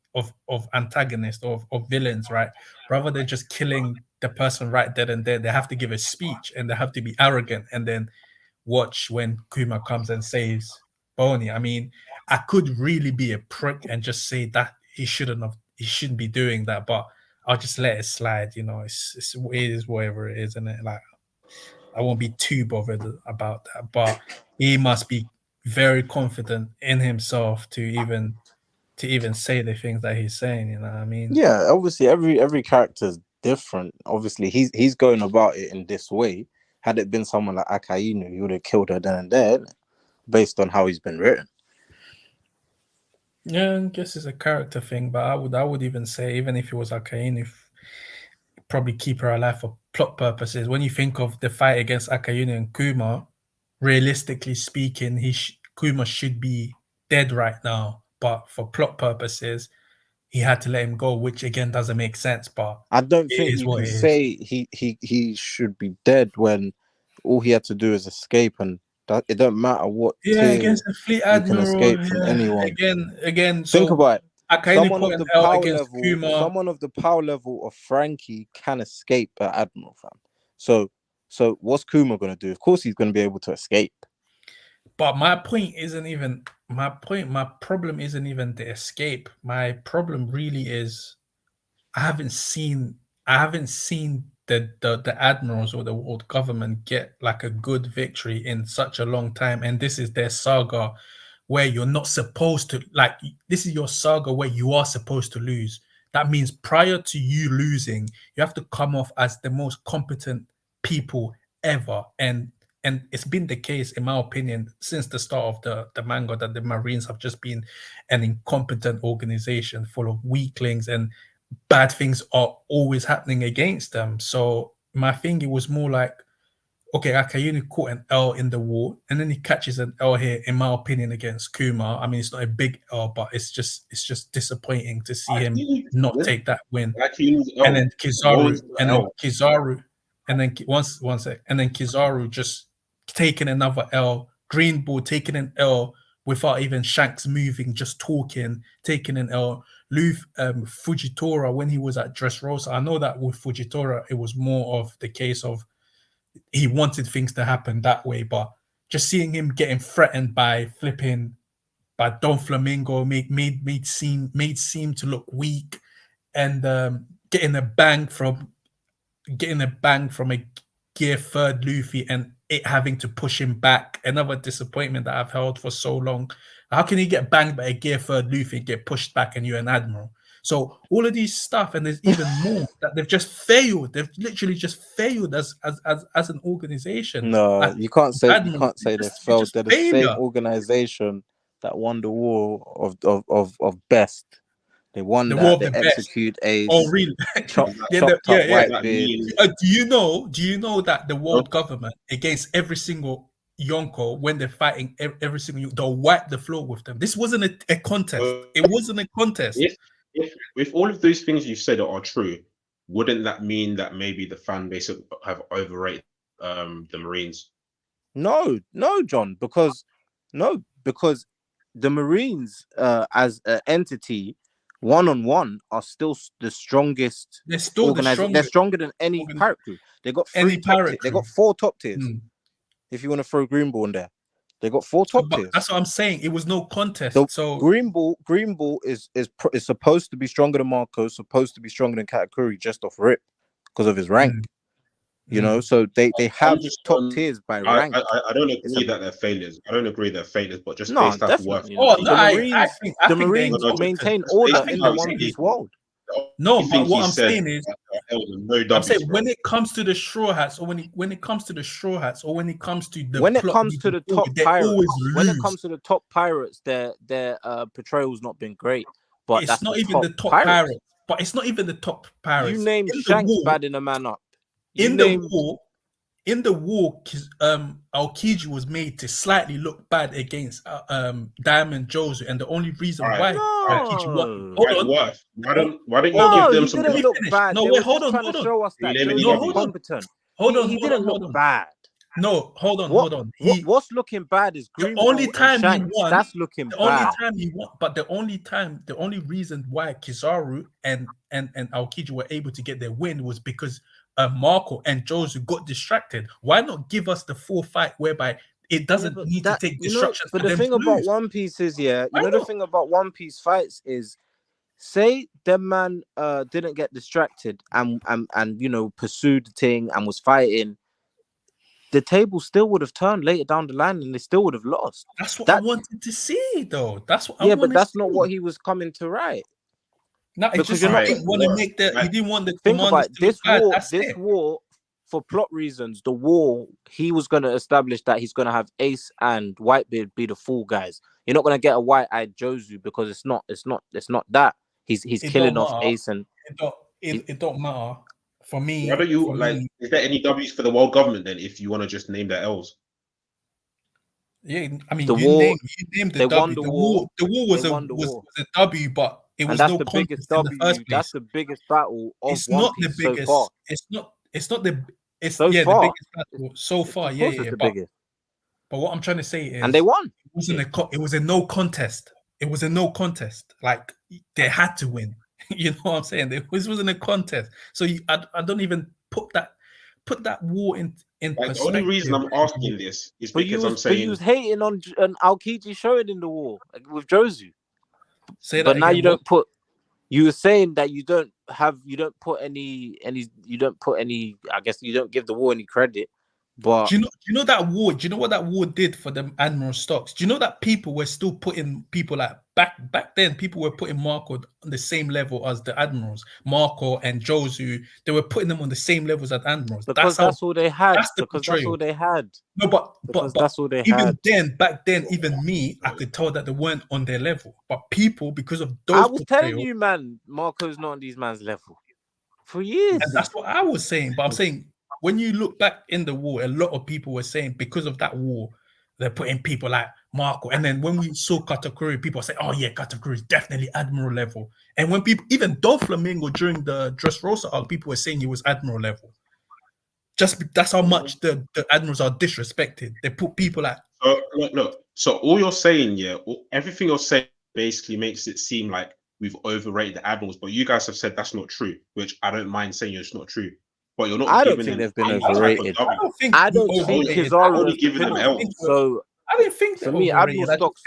antagonists of villains, right? Rather than just killing the person right then and there, they have to give a speech and they have to be arrogant, and then watch when Kuma comes and saves Boney. I mean, I could really be a prick and just say that he shouldn't be doing that, but I'll just let it slide. You know, it is whatever it is, and like I won't be too bothered about that. But he must be very confident in himself to even say the things that he's saying. You know what I mean? Yeah, obviously every character is different. Obviously, he's going about it in this way. Had it been someone like Akainu, he would have killed her then and there, based on how he's been written. Yeah, I guess it's a character thing, but I would even say, even if it was Akainu, probably keep her alive for plot purposes. When you think of the fight against Akainu and Kuma, realistically speaking, Kuma should be dead right now, but for plot purposes, he had to let him go, which again doesn't make sense. But I don't think you can say he should be dead when all he had to do is escape, and it don't matter what. Yeah, against the Fleet Admiral, you can escape from anyone. Again. Think about it. Someone of the power level of Frankie can escape an Admiral, fam. So what's Kuma gonna do? Of course, he's gonna be able to escape. But my point isn't even my point. My problem isn't even the escape. My problem really is I haven't seen the admirals or the world government get like a good victory in such a long time, and this is their saga where you're not supposed to, like, this is your saga where you are supposed to lose. That means prior to you losing, you have to come off as the most competent people ever, and it's been the case, in my opinion, since the start of the manga, that the Marines have just been an incompetent organization full of weaklings, and bad things are always happening against them. So my thing, it was more like, okay, Akainu caught an L in the war, and then he catches an L here, in my opinion, against Kuma. I mean, it's not a big L, but it's just disappointing to see him not take that win. And then Kizaru, and then one sec, and then Kizaru just taking another L, Green Ball taking an L without even Shanks moving, just talking, taking an L. Fujitora, when he was at Dressrosa, I know that with Fujitora, it was more of the case of he wanted things to happen that way, but just seeing him getting threatened by Don Flamingo made seem to look weak, and getting a bang from a gear third Luffy and it having to push him back. Another disappointment that I've held for so long. How can you get banged by a gear third Luffy and get pushed back and you're an admiral? So all of these stuff, and there's even more that they've just failed. They've literally just failed as an organization. No, you can't say they failed. They're the same organization that won the war of best. They won the war of the execute best. Ace. Oh, really? Chopped up Whitebeard. Do you know that the world government against every single Yonko, when they're fighting every single, they'll wipe the floor with them. This wasn't a contest. It wasn't a contest. If all of those things you said are true, wouldn't that mean that maybe the fan base have overrated the Marines? No, John, because the Marines as an entity, one-on-one, are still the strongest. They're still They're stronger than any pirate crew. They got they got 4 top tiers. If you want to throw Green Ball in there, they got 4 top tiers. That's what I'm saying. It was no contest. So Green Ball is supposed to be stronger than Marco, supposed to be stronger than Katakuri just off rip because of his rank. You know, so they have top tiers by rank. I don't agree that they're failures. But just no, based off worth. The Marines maintain order in the One Piece world. No, but what I'm saying is, I'm saying when it comes to the Straw Hats, or when it comes to the Straw Hats, or when it comes to the top pirates, their portrayal's not been great. But it's not even the top pirates. But it's not even the top pirates. You named Shanks badding a man up. In the war, Aokiji was made to slightly look bad against Diamond Jozu, and the only reason why Aokiji won. Why don't you give them some? He didn't look bad. No, wait, hold on. Show us that Jozu is competent. He didn't look bad. No, hold on. What's looking bad is Green. The only time he won. That's looking bad. The only time he won, but the only reason why Kizaru and Aokiji were able to get their win was because Marco and Jozu got distracted. Why not give us the full fight whereby it doesn't need to take distraction? But the thing about One Piece is, the thing about One Piece fights is, say the man didn't get distracted and pursued the thing and was fighting, the table still would have turned later down the line and they still would have lost. That's what I wanted to see, though. That's what. Yeah, but that's not what he was coming to write. No, because he didn't want to make that. He didn't want the. Think about this war. This war, for plot reasons, the war he was going to establish that he's going to have Ace and Whitebeard be the fall guys. You're not going to get a white-eyed Jozu because it's not that. He's killing off Ace and. It don't matter. For me, why don't you is there any W's for the world government then? If you want to just name their L's, yeah, I mean, you named the W. The war was a W, but it was no contest in the first place. That's the biggest battle of it's One not Piece the biggest. So far. It's not the. It's so the far. biggest battle so far. Yeah. The biggest. But what I'm trying to say is, and they won. It was a no contest. It was a no contest. Like they had to win. You know what I'm saying? This wasn't a contest. So I don't even put that war in perspective. The only reason I'm asking this is because I'm saying you was hating on Aokiji showing in the war with Jozu. But now you don't put. You were saying that you don't put any. I guess you don't give the war any credit. But do you know that war? Do you know what that war did for the Admiral stocks? Do you know that people were still putting people like back then? People were putting Marco on the same level as the Admirals. Marco and Jozu, they were putting them on the same levels as Admirals. Because that's all they had. That's all they had. No, but that's all they had. Back then, even me, I could tell that they weren't on their level. But people, because of those, I was telling you, man, Marco's not on these man's level for years. And that's what I was saying. But I'm saying, when you look back in the war, a lot of people were saying because of that war, they're putting people like Marco. And then when we saw Katakuri, people say, "Oh yeah, Katakuri is definitely Admiral level." And when people, even Don Flamingo during the Dressrosa arc, people were saying he was Admiral level. That's how much the admirals are disrespected. They put people at. So look. So all you're saying, everything you're saying basically makes it seem like we've overrated the admirals, but you guys have said that's not true, which I don't mind saying it's not true. But you're not. I don't think they've been overrated. I don't think Kizaru has giving them L. So I didn't think for me, Admiral stocks.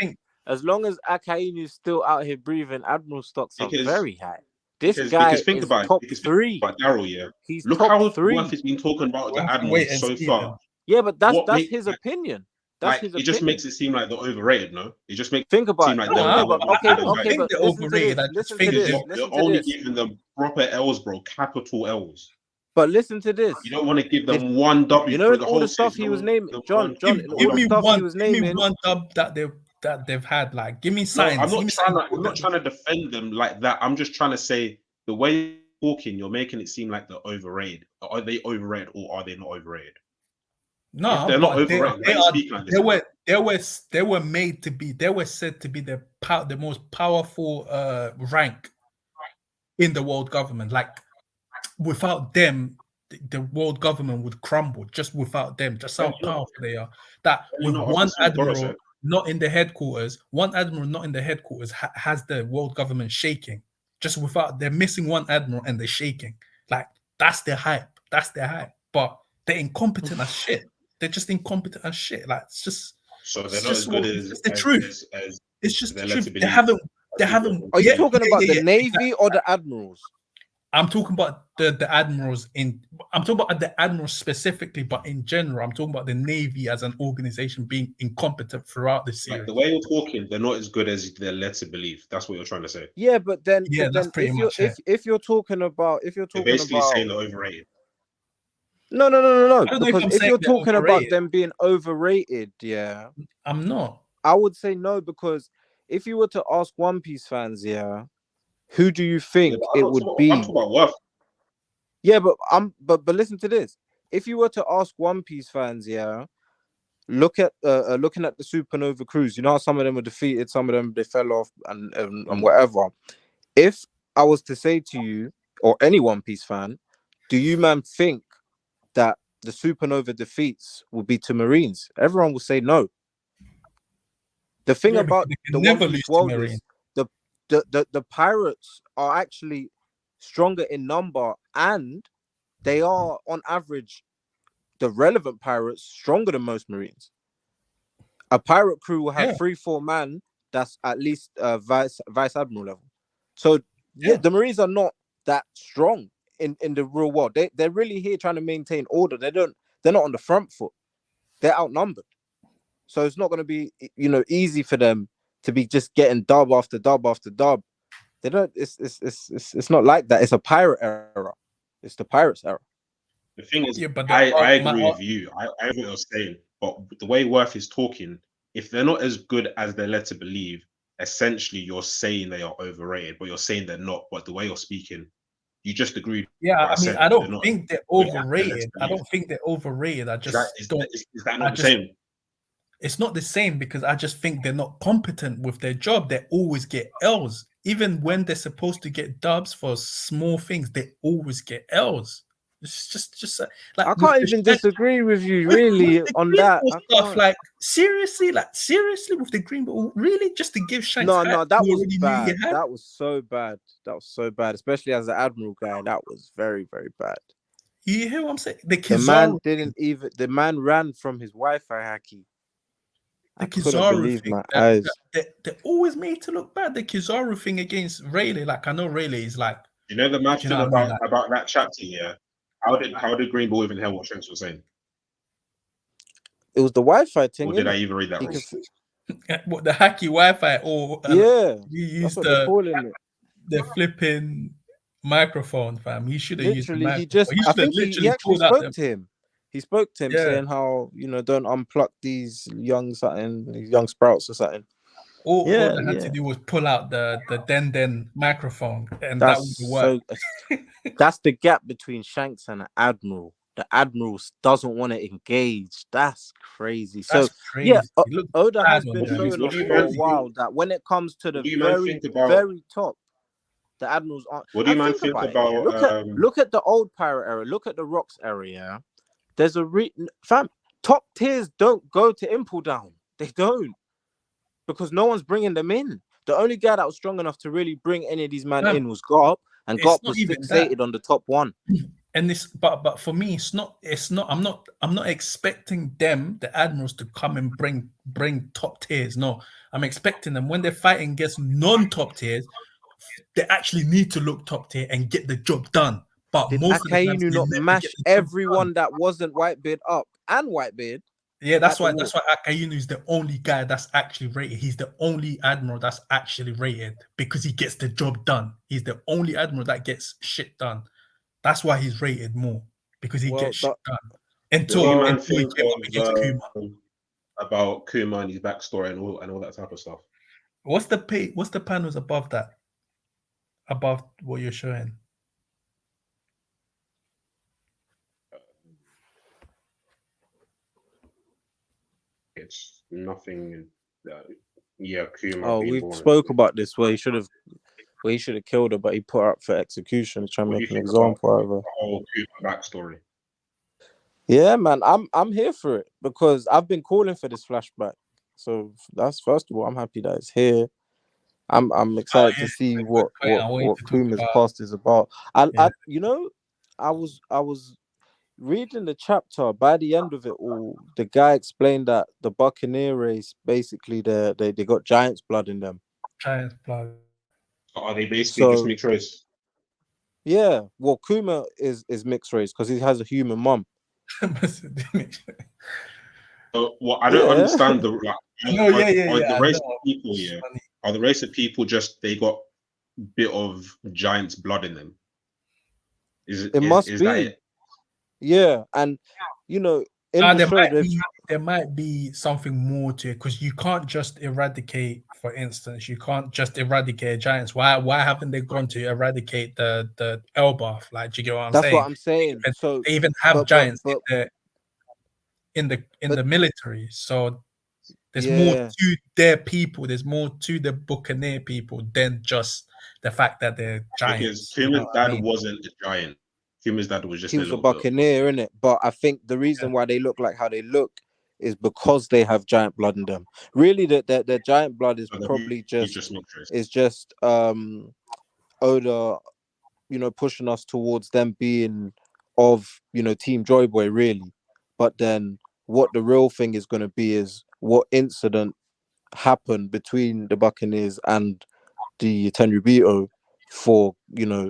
As long as Akainu's still out here breathing, Admiral stocks are very high. This guy is top 3. But Daryl, he's look top how 3. Worth has been talking about the Admirals so far. Yeah, but that's his opinion. That's his opinion. It just makes it seem like they're overrated, no? It just makes it seem like they're okay, but listen to this. You're only giving them proper L's, bro, capital L's. But listen to this. You don't want to give them one W. You know, in all the stuff he was naming, John, give me one dub that they've had. Like, give me signs. I'm not trying to defend them like that. I'm just trying to say the way you're talking, you're making it seem like they're overrated. Are they overrated or are they not overrated? No, if they're not overrated. They were made to be. They were said to be the most powerful rank in the world government. Like, without them, the world government would crumble. Just without them, just how powerful they are. That with one admiral not in the headquarters, has the world government shaking. Just without, they're missing one admiral and they're shaking. Like, that's their hype. But they're incompetent as shit. They're just incompetent as shit. Like, it's just. So they're not as good as the truth. It's just the truth. They haven't. Are you talking about the Navy or the admirals? I'm talking about the admirals I'm talking about the admirals specifically, but in general, I'm talking about the Navy as an organization being incompetent throughout the series. Like, the way you're talking, they're not as good as they're led to believe. That's what you're trying to say. Yeah, but then that's pretty much it. If you're talking about basically saying they're overrated. No. Because if you're talking about them being overrated, yeah, I'm not. I would say no, because if you were to ask One Piece fans, who do you think it would be? I'm talking about Worth. Yeah, but listen to this. If you were to ask One Piece fans, look at looking at the Supernova Cruise. You know how some of them were defeated, some of them they fell off and whatever. If I was to say to you or any One Piece fan, do you think that the Supernova defeats would be to Marines? Everyone will say no. The thing about the One Piece world is the pirates are actually stronger in number, and they are on average the relevant pirates stronger than most Marines. A pirate crew will have 3-4 man that's at least vice admiral level. So the Marines are not that strong in the real world. They're really here trying to maintain order. They're not on the front foot. They're outnumbered. So it's not going to be easy for them to be just getting dub after dub after dub. They don't. It's not like that. It's a pirate era. It's the pirates era. The thing is, I agree with you. I agree with what you're saying. But the way Worth is talking, if they're not as good as they're led to believe, essentially you're saying they are overrated, but you're saying they're not. But the way you're speaking, you just agreed. Yeah, I mean, I don't think they're overrated. I don't think they're overrated. I just don't. Is that not the same? It's not the same because I just think they're not competent with their job. They always get L's. Even when they're supposed to get dubs for small things, they always get L's. It's just like, I can't even disagree with you really on that stuff. Like seriously with the green ball, really just to give Shanks. No, that was bad. That was so bad. Especially as an admiral guy, that was very, very bad. You hear what I'm saying? The man ran from his Wi-Fi haki. I couldn't believe my eyes. They're always made to look bad. The Kizaru thing against Rayleigh, like I know Rayleigh is like. You know the match about that chapter, yeah. How did Green Ball even hear what Shanks was saying? It was the Wi-Fi thing. Or did I even read that wrong? What, the hacky Wi-Fi or you used the flipping microphone, fam. He should have used the microphone. I think he actually spoke to him. He spoke to him saying how, don't unpluck these young sprouts or something. All they had to do was pull out the Den microphone, and that would work. That's the gap between Shanks and an admiral. The admiral doesn't want to engage. That's crazy. Oda has been showing us for a while that when it comes to the very top, the admirals aren't. What do you mind think about? Look at the old pirate era. Look at the Rocks era. Yeah? There's a fam. Top tiers don't go to Impel Down. They don't, because no one's bringing them in. The only guy that was strong enough to really bring any of these men in was Garp, and Garp was fixated on the top one. And this, but for me, it's not. I'm not expecting them, the admirals, to come and bring top tiers. No, I'm expecting them when they're fighting against non-top tiers, they actually need to look top tier and get the job done. But did most Akainu of the times, not mash everyone that wasn't Whitebeard up and Whitebeard? Yeah, that's why Akainu is the only guy that's actually rated. He's the only admiral that's actually rated because he gets the job done. He's the only admiral that gets shit done. That's why he's rated more, because he gets shit done. Until he came up against Kuma. About Kuma and his backstory and all that type of stuff. What's the panels above that? Above what you're showing? It's nothing. Kuma. Oh, we spoke about this where he should have killed her, but he put her up for execution. He's trying to make an example of her. The whole Kuma backstory. Yeah, man, I'm here for it because I've been calling for this flashback. So that's, first of all, I'm happy that it's here. I'm excited to see what Kuma's past is about. I was reading the chapter. By the end of it all, the guy explained that the Buccaneer race, basically they got giant's blood in them. Giant's blood. Are they basically just mixed race? Yeah, well, Kuma is mixed race because he has a human mum. Well, I don't understand the the race of people here. Are the race of people just they got a bit of giant's blood in them? It must be. That it? Yeah, and in the show, there might be something more to it, because you can't just eradicate. For instance, you can't just eradicate giants. Why haven't they gone to eradicate the Elbaf? Like, do you get what I'm saying? That's what I'm saying. So they even have giants in the military. So there's more to their people. There's more to the Buccaneer people than just the fact that they're giants. Because Kuma's dad wasn't a giant. Kuma's dad was just a Buccaneer, innit? But I think the reason why they look like how they look is because they have giant blood in them. Really, the giant blood is probably just Oda, pushing us towards them being of Team Joy Boy, really. But then what the real thing is going to be is what incident happened between the Buccaneers and the Tenryubito for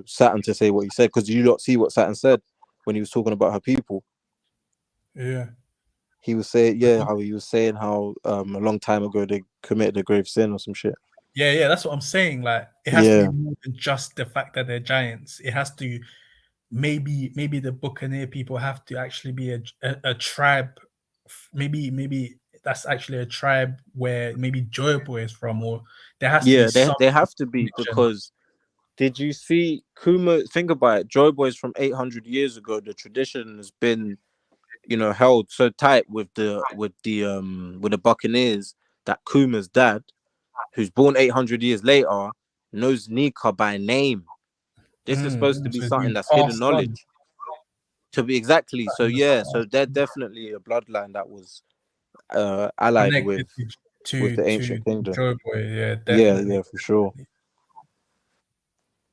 Saturn to say what he said, because you don't see what Saturn said when he was talking about her people. Yeah. He was saying, how a long time ago they committed a grave sin or some shit. Yeah, that's what I'm saying. Like, it has to be more than just the fact that they're giants. It has to, maybe the Buccaneer people have to actually be a tribe. Maybe that's actually a tribe where maybe Joy Boy is from, or there has to be they have to be, because did you see Kuma? Think about it. Joy Boy is from 800 years ago. The tradition has been held so tight with the Buccaneers that Kuma's dad, who's born 800 years later, knows Nika by name. This is supposed to be something that's hidden knowledge. To be exactly. So they're definitely a bloodline that was allied with the ancient kingdom. Joy Boy, yeah, definitely. Yeah, for sure.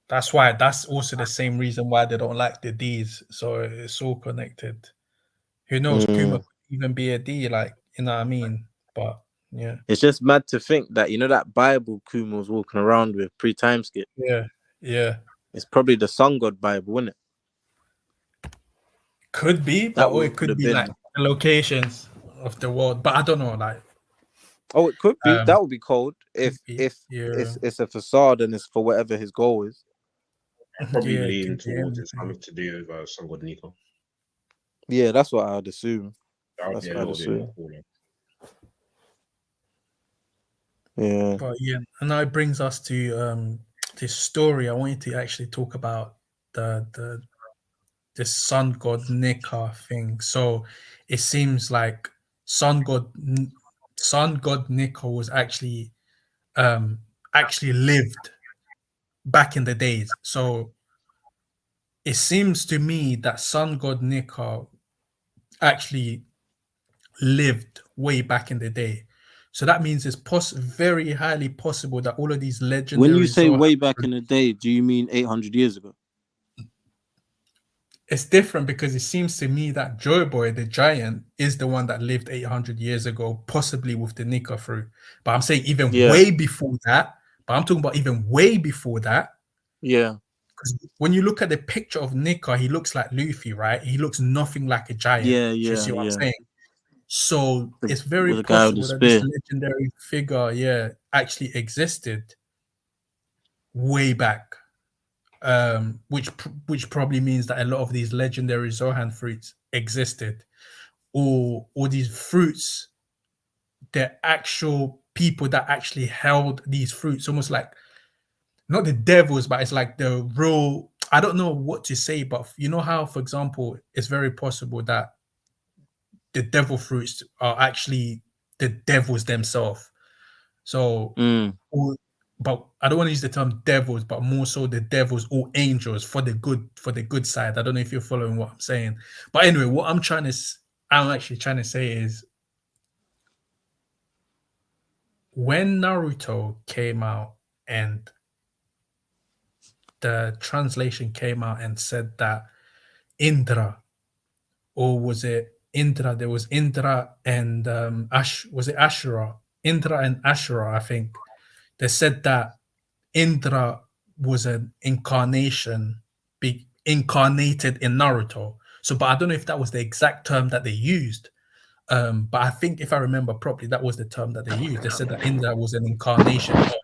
That's why. That's also the same reason why they don't like the D's. So it's all connected. Who knows? Kuma could even be a D, like, you know what I mean? But yeah, it's just mad to think that that Bible Kuma was walking around with pre-time skip. Yeah. It's probably the Sun God Bible, isn't it? Could be, but it could be like the locations of the world. But I don't know, like. Oh, it could be. That would be cold if it's a facade and it's for whatever his goal is. I probably lean towards it's something to do with Sun God Nika. Yeah, that's what I'd assume. That's what I'd assume. Yeah. But yeah, and now it brings us to this story. I wanted to actually talk about the Sun God Nika thing. So it seems like Sun God Nika was actually lived back in the days. So it seems to me that Sun God Nika actually lived way back in the day. So that means it's very highly possible that all of these legendary... When you say way back in the day, do you mean 800 years ago? It's different because it seems to me that Joy Boy, the giant, is the one that lived 800 years ago, possibly with the Nika fruit. But I'm saying even way before that. But I'm talking about even way before that. Yeah. Because when you look at the picture of Nika, he looks like Luffy, right? He looks nothing like a giant. Yeah, Do you see what I'm saying? So it's very with possible that this legendary figure, actually existed way back. Which probably means that a lot of these legendary Zohan fruits existed, or these fruits, the actual people that actually held these fruits, almost like not the devils, but it's like the real... I don't know what to say, but you know how, for example, it's very possible that the devil fruits are actually the devils themselves. So, but I don't want to use the term devils, but more so the devils or angels for the good side. I don't know if you're following what I'm saying. But anyway, what I'm actually trying to say is, when Naruto came out and the translation came out and said that Indra, or was it Indra? There was Indra and was it Ashura? Indra and Ashura, I think. They said that Indra was an incarnated in Naruto. So, but I don't know if that was the exact term that they used. But I think if I remember properly, that was the term that they used. They said that Indra was an incarnation of...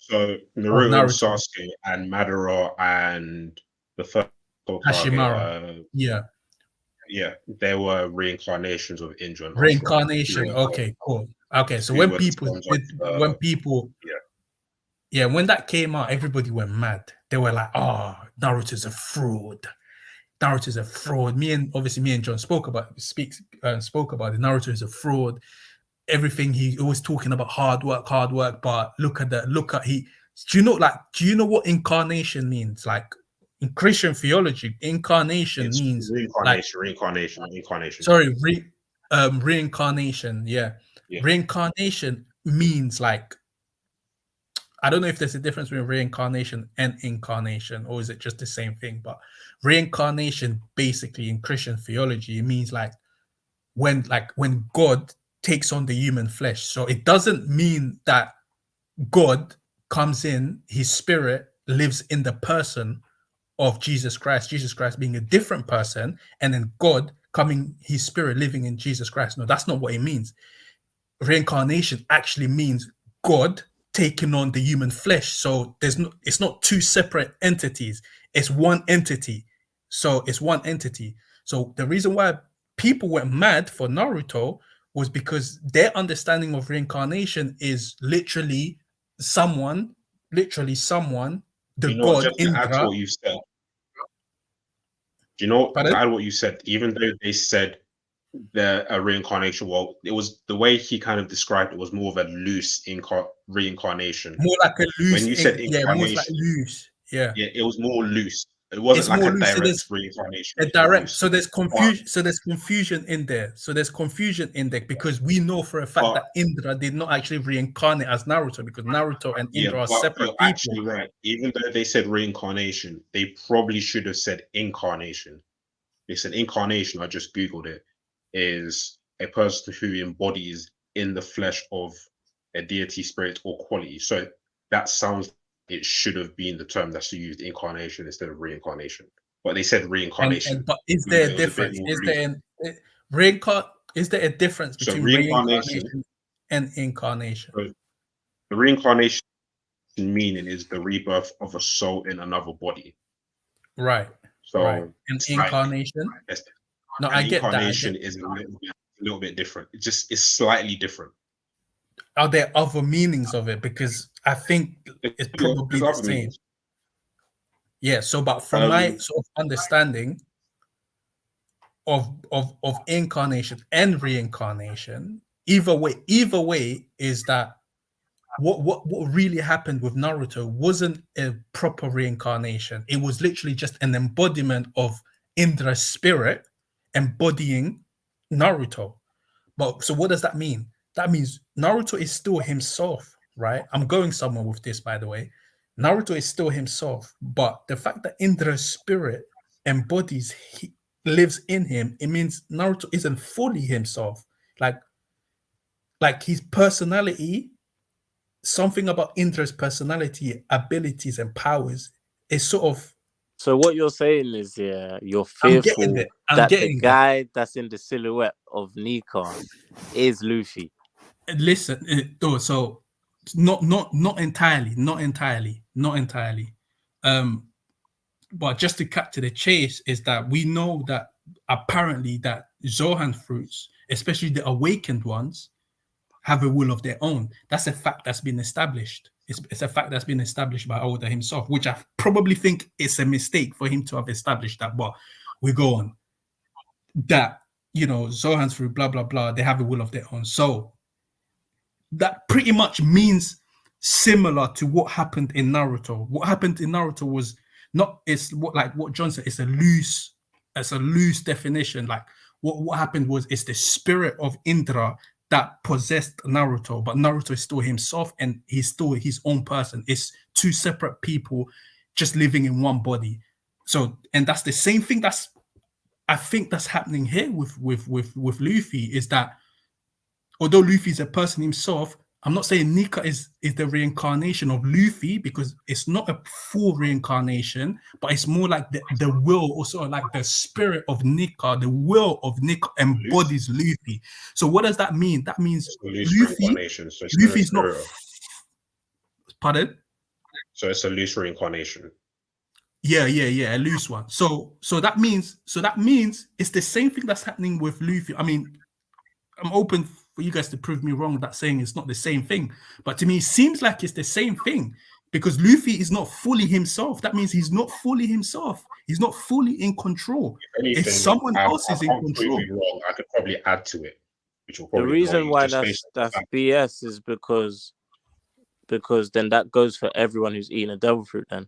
So Naruto, and Sasuke, and Madara, and the first Hashimara. Yeah, they were reincarnations of Indra and Reincarnation. Okay, cool. Okay, so when that came out, everybody went mad. They were like, "Oh, Naruto's a fraud. Naruto's a fraud." Me and John spoke about it. Naruto is a fraud. Everything he always talking about hard work, but look at do you know what incarnation means? Like, in Christian theology, incarnation means reincarnation. Sorry, reincarnation. Yeah. Reincarnation means, like, I don't know if there's a difference between reincarnation and incarnation, or is it just the same thing? But reincarnation, basically, in Christian theology, it means like when God takes on the human flesh. So it doesn't mean that God comes in, his spirit lives in the person of Jesus Christ being a different person, and then God coming, his spirit living in Jesus Christ. No, that's not what it means. Reincarnation actually means God taking on the human flesh. So it's not two separate entities. It's one entity. So the reason why people went mad for Naruto was because their understanding of reincarnation is literally someone, the god just Indra. Add to what you said. Do you know add what you said? Even though they said a reincarnation, well, it was the way he kind of described it was more of a loose reincarnation. More like a loose. When you said incarnation, more like loose. Yeah, it was more loose. It wasn't like a direct reincarnation. A direct. So there's confusion. So there's confusion in there. Because we know for a fact that Indra did not actually reincarnate as Naruto, because Naruto and Indra are separate people. Actually, right. Even though they said reincarnation, they probably should have said incarnation. They said incarnation. I just googled it. Is a person who embodies in the flesh of a deity, spirit, or quality. So that sounds. It should have been the term that's used, incarnation, instead of reincarnation. But they said reincarnation. But is there a difference? Is there a difference between reincarnation and incarnation? So the reincarnation meaning is the rebirth of a soul in another body. Right. So and incarnation. No, I get that. Incarnation is a little bit different. It's slightly different. Are there other meanings of it? Because I think it's probably the same. Meanings. Yeah. So, but from my sort of understanding of incarnation and reincarnation, either way is that what really happened with Naruto wasn't a proper reincarnation. It was literally just an embodiment of Indra's spirit embodying Naruto. But so what does that mean? That means Naruto is still himself, right? I'm going somewhere with this, by the way. Naruto is still himself, but the fact that Indra's spirit embodies, lives in him, it means Naruto isn't fully himself. Like his personality, something about Indra's personality, abilities, and powers is sort of. So what you're saying is, yeah, you're fearful that the guy that's in the silhouette of Nika is Luffy. Listen, so not entirely. But just to cut to the chase is that we know that apparently that Zohan fruits, especially the awakened ones, have a will of their own. That's a fact that's been established. It's a fact that's been established by Oda himself, which I probably think it's a mistake for him to have established that. But we go on. That, Zohan's fruit, blah, blah, blah, they have a will of their own. So that pretty much means similar to what happened in Naruto. What happened in Naruto was not, it's what John said, it's a loose definition. Like what happened was it's the spirit of Indra that possessed Naruto, but Naruto is still himself and he's still his own person. It's two separate people just living in one body. So, and that's the same thing I think that's happening here with Luffy, is that although Luffy is a person himself, I'm not saying Nika is the reincarnation of Luffy, because it's not a full reincarnation, but it's more like the will, also like the spirit of Nika, the will of Nika embodies Luffy. So what does that mean? That means Luffy's not. Pardon? So it's a loose reincarnation. Yeah, a loose one. So that means it's the same thing that's happening with Luffy. I mean, I'm open for you guys to prove me wrong that saying it's not the same thing, but to me it seems like it's the same thing, because Luffy is not fully himself. That means he's not fully himself. He's not fully in control. If someone else is in control, wrong, I could probably add to it. Which will probably the reason why that's BS is because then that goes for everyone who's eating a devil fruit then.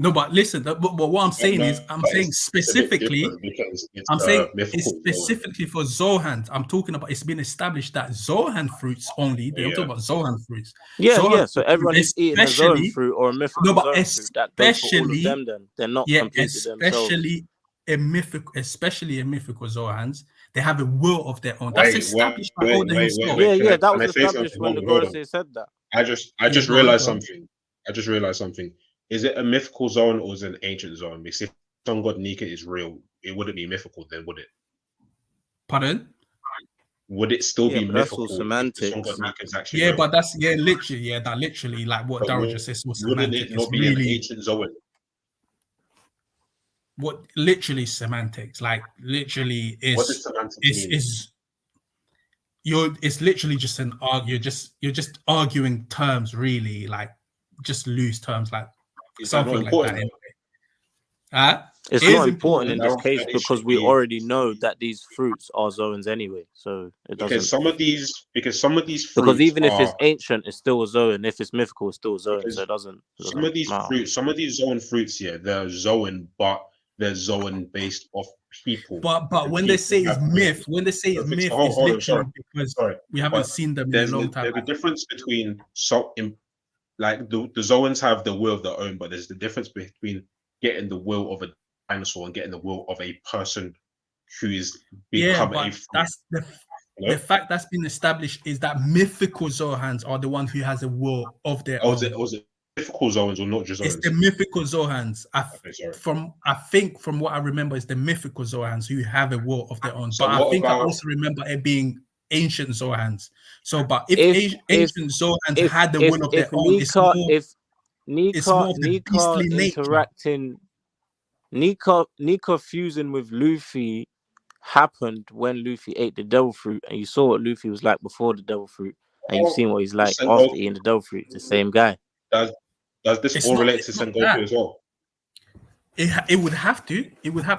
No, but listen, but what I'm saying is, I'm saying specifically, it's specifically for Zohan. I'm talking about, it's been established that Zohan fruits only, they're talking about Zohan fruits. Yeah. So everyone who's eating a Zohan fruit or a mythical Zohan fruit, that goes for all of them then. They're not completely themselves. Especially a mythical Zohans, they have a will of their own. That's established by Oda himself. Yeah, that was established when the Gorosei said that. I just realized something. Is it a mythical zone or is it an ancient zone? Because if Sun God Nika is real, it wouldn't be mythical then, would it? Pardon? Would it still be mythical? That's all semantics. Sun God Nika is actually real? But that's literally like what Daryl just says was semantics. Wouldn't it not be an ancient zone? What literally semantics? Like literally is. What does semantics mean? It's literally just an argue. You're just arguing terms, really, like just loose terms, like something like that. Anyway. It's not important in this case because we already know that these fruits are zones anyway. So it doesn't. Because some of these fruits, because even if it's ancient, it's still a zone. If it's mythical, it's still a zone. So it doesn't. Some of these fruits, some of these zone fruits, they're zone, but they're zone based off people. But when they say it's myth, it's literally because we haven't seen them in a long time. There's a difference between like the Zoans have the will of their own, but there's the difference between getting the will of a dinosaur and getting the will of a person who is become a fruit. That's the fact that's been established is that mythical Zohans are the ones who has a will of their own. Was it mythical Zoans or not just Zoans? It's the mythical Zohans. I think from what I remember, it's the mythical Zohans who have a will of their own. But I also remember it being ancient Zohans. So, but if ancient Zohans had the will of their own, Nika fusing with Luffy happened when Luffy ate the devil fruit, and you saw what Luffy was like before the devil fruit, and you've seen what he's like after eating the devil fruit. It's the same guy. Does this all relate to Sengoku as well? It would have to,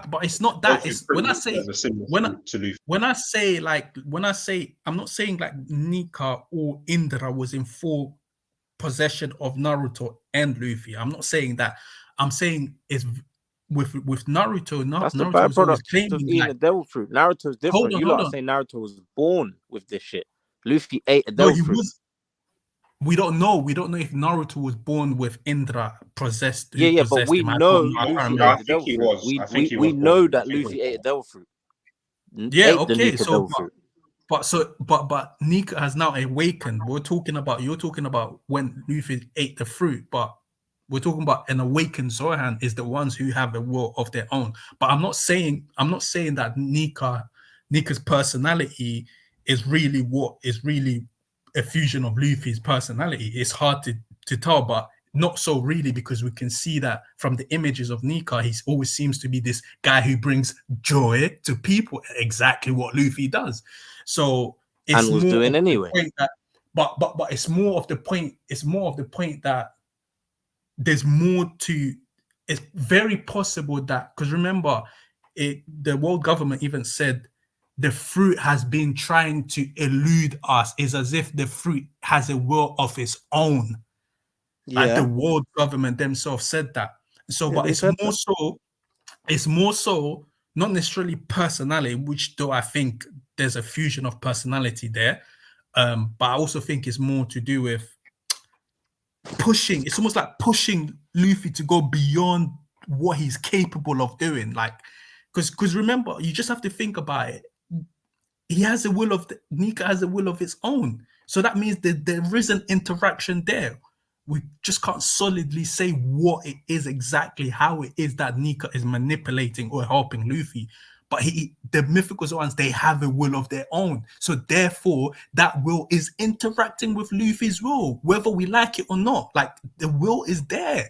but it's not that. It's when I say, I'm not saying like Nika or Indra was in full possession of Naruto and Luffy. I'm not saying that. I'm saying with Naruto, that's the Naruto was always byproduct of claiming eating like, a devil fruit. Naruto's different. You lot are saying Naruto was born with this shit. Luffy ate a devil fruit. We don't know. We don't know if Naruto was born with Indra possessed. Yeah, but we know Luffy ate the devil fruit. We know that Luffy ate a devil fruit. Yeah, okay. So, but Nika has now awakened. You're talking about when Luffy ate the fruit, but we're talking about an awakened Zohan is the ones who have a will of their own. But I'm not saying that Nika's personality is really a fusion of Luffy's personality. It's hard to tell, but not so really, because we can see that from the images of Nika, he always seems to be this guy who brings joy to people, exactly what Luffy does. So it's and was more doing anyway. But it's more of the point. It's more of the point that there's more to. It's very possible that, because remember, the world government even said the fruit has been trying to elude us. It's as if the fruit has a will of its own. Yeah. Like the world government themselves said that. So, but it's more so not necessarily personality, which though I think there's a fusion of personality there. But I also think it's more to do with pushing. It's almost like pushing Luffy to go beyond what he's capable of doing. Like, because remember, you just have to think about it. He has a will of Nika has a will of its own. So that means that there is an interaction there. We just can't solidly say what it is exactly, how it is that Nika is manipulating or helping Luffy. But the mythical ones, they have a will of their own. So therefore, that will is interacting with Luffy's will, whether we like it or not. Like, the will is there.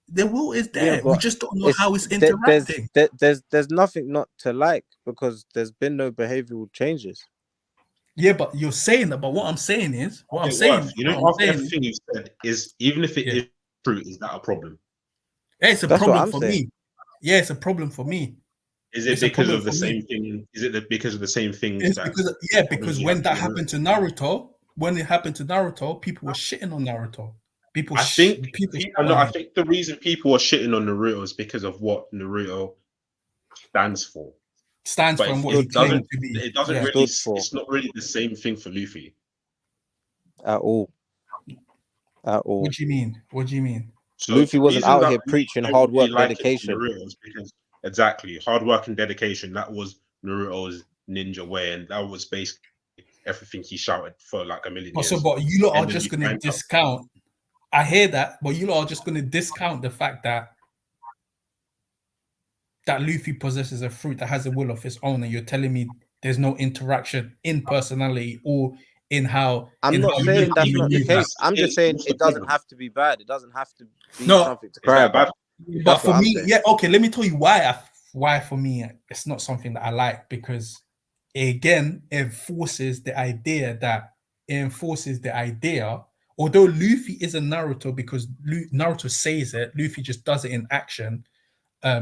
The will is there. Yeah, we just don't know how it's interacting. There's nothing not to like, because there's been no behavioral changes. Yeah, but you're saying that. But what I'm saying is, everything you said is, even if it is true, is that a problem? Yeah, it's a problem for me. Yeah, it's a problem for me. Is it because of the same thing? Is it because of the same things? Because when that happened to Naruto, people were shitting on Naruto. I think the reason people are shitting on Naruto is because of what Naruto stands for. Stands for what he claimed to be. It doesn't really. It's not really the same thing for Luffy. At all. What do you mean? So Luffy wasn't out here preaching hard work, dedication. Exactly, hard work and dedication. That was Naruto's ninja way, and that was basically everything he shouted for like a million years. But you lot are just going to discount. I hear that, but you lot are just going to discount the fact that Luffy possesses a fruit that has a will of its own, and you're telling me there's no interaction in personality or in how. I'm not saying that's not the case. I'm just saying it doesn't have to be bad. It doesn't have to be something to cry about. But for me, okay, let me tell you why for me it's not something that I like, because again, it enforces the idea, although Luffy isn't Naruto, because Naruto says it, Luffy just does it in action.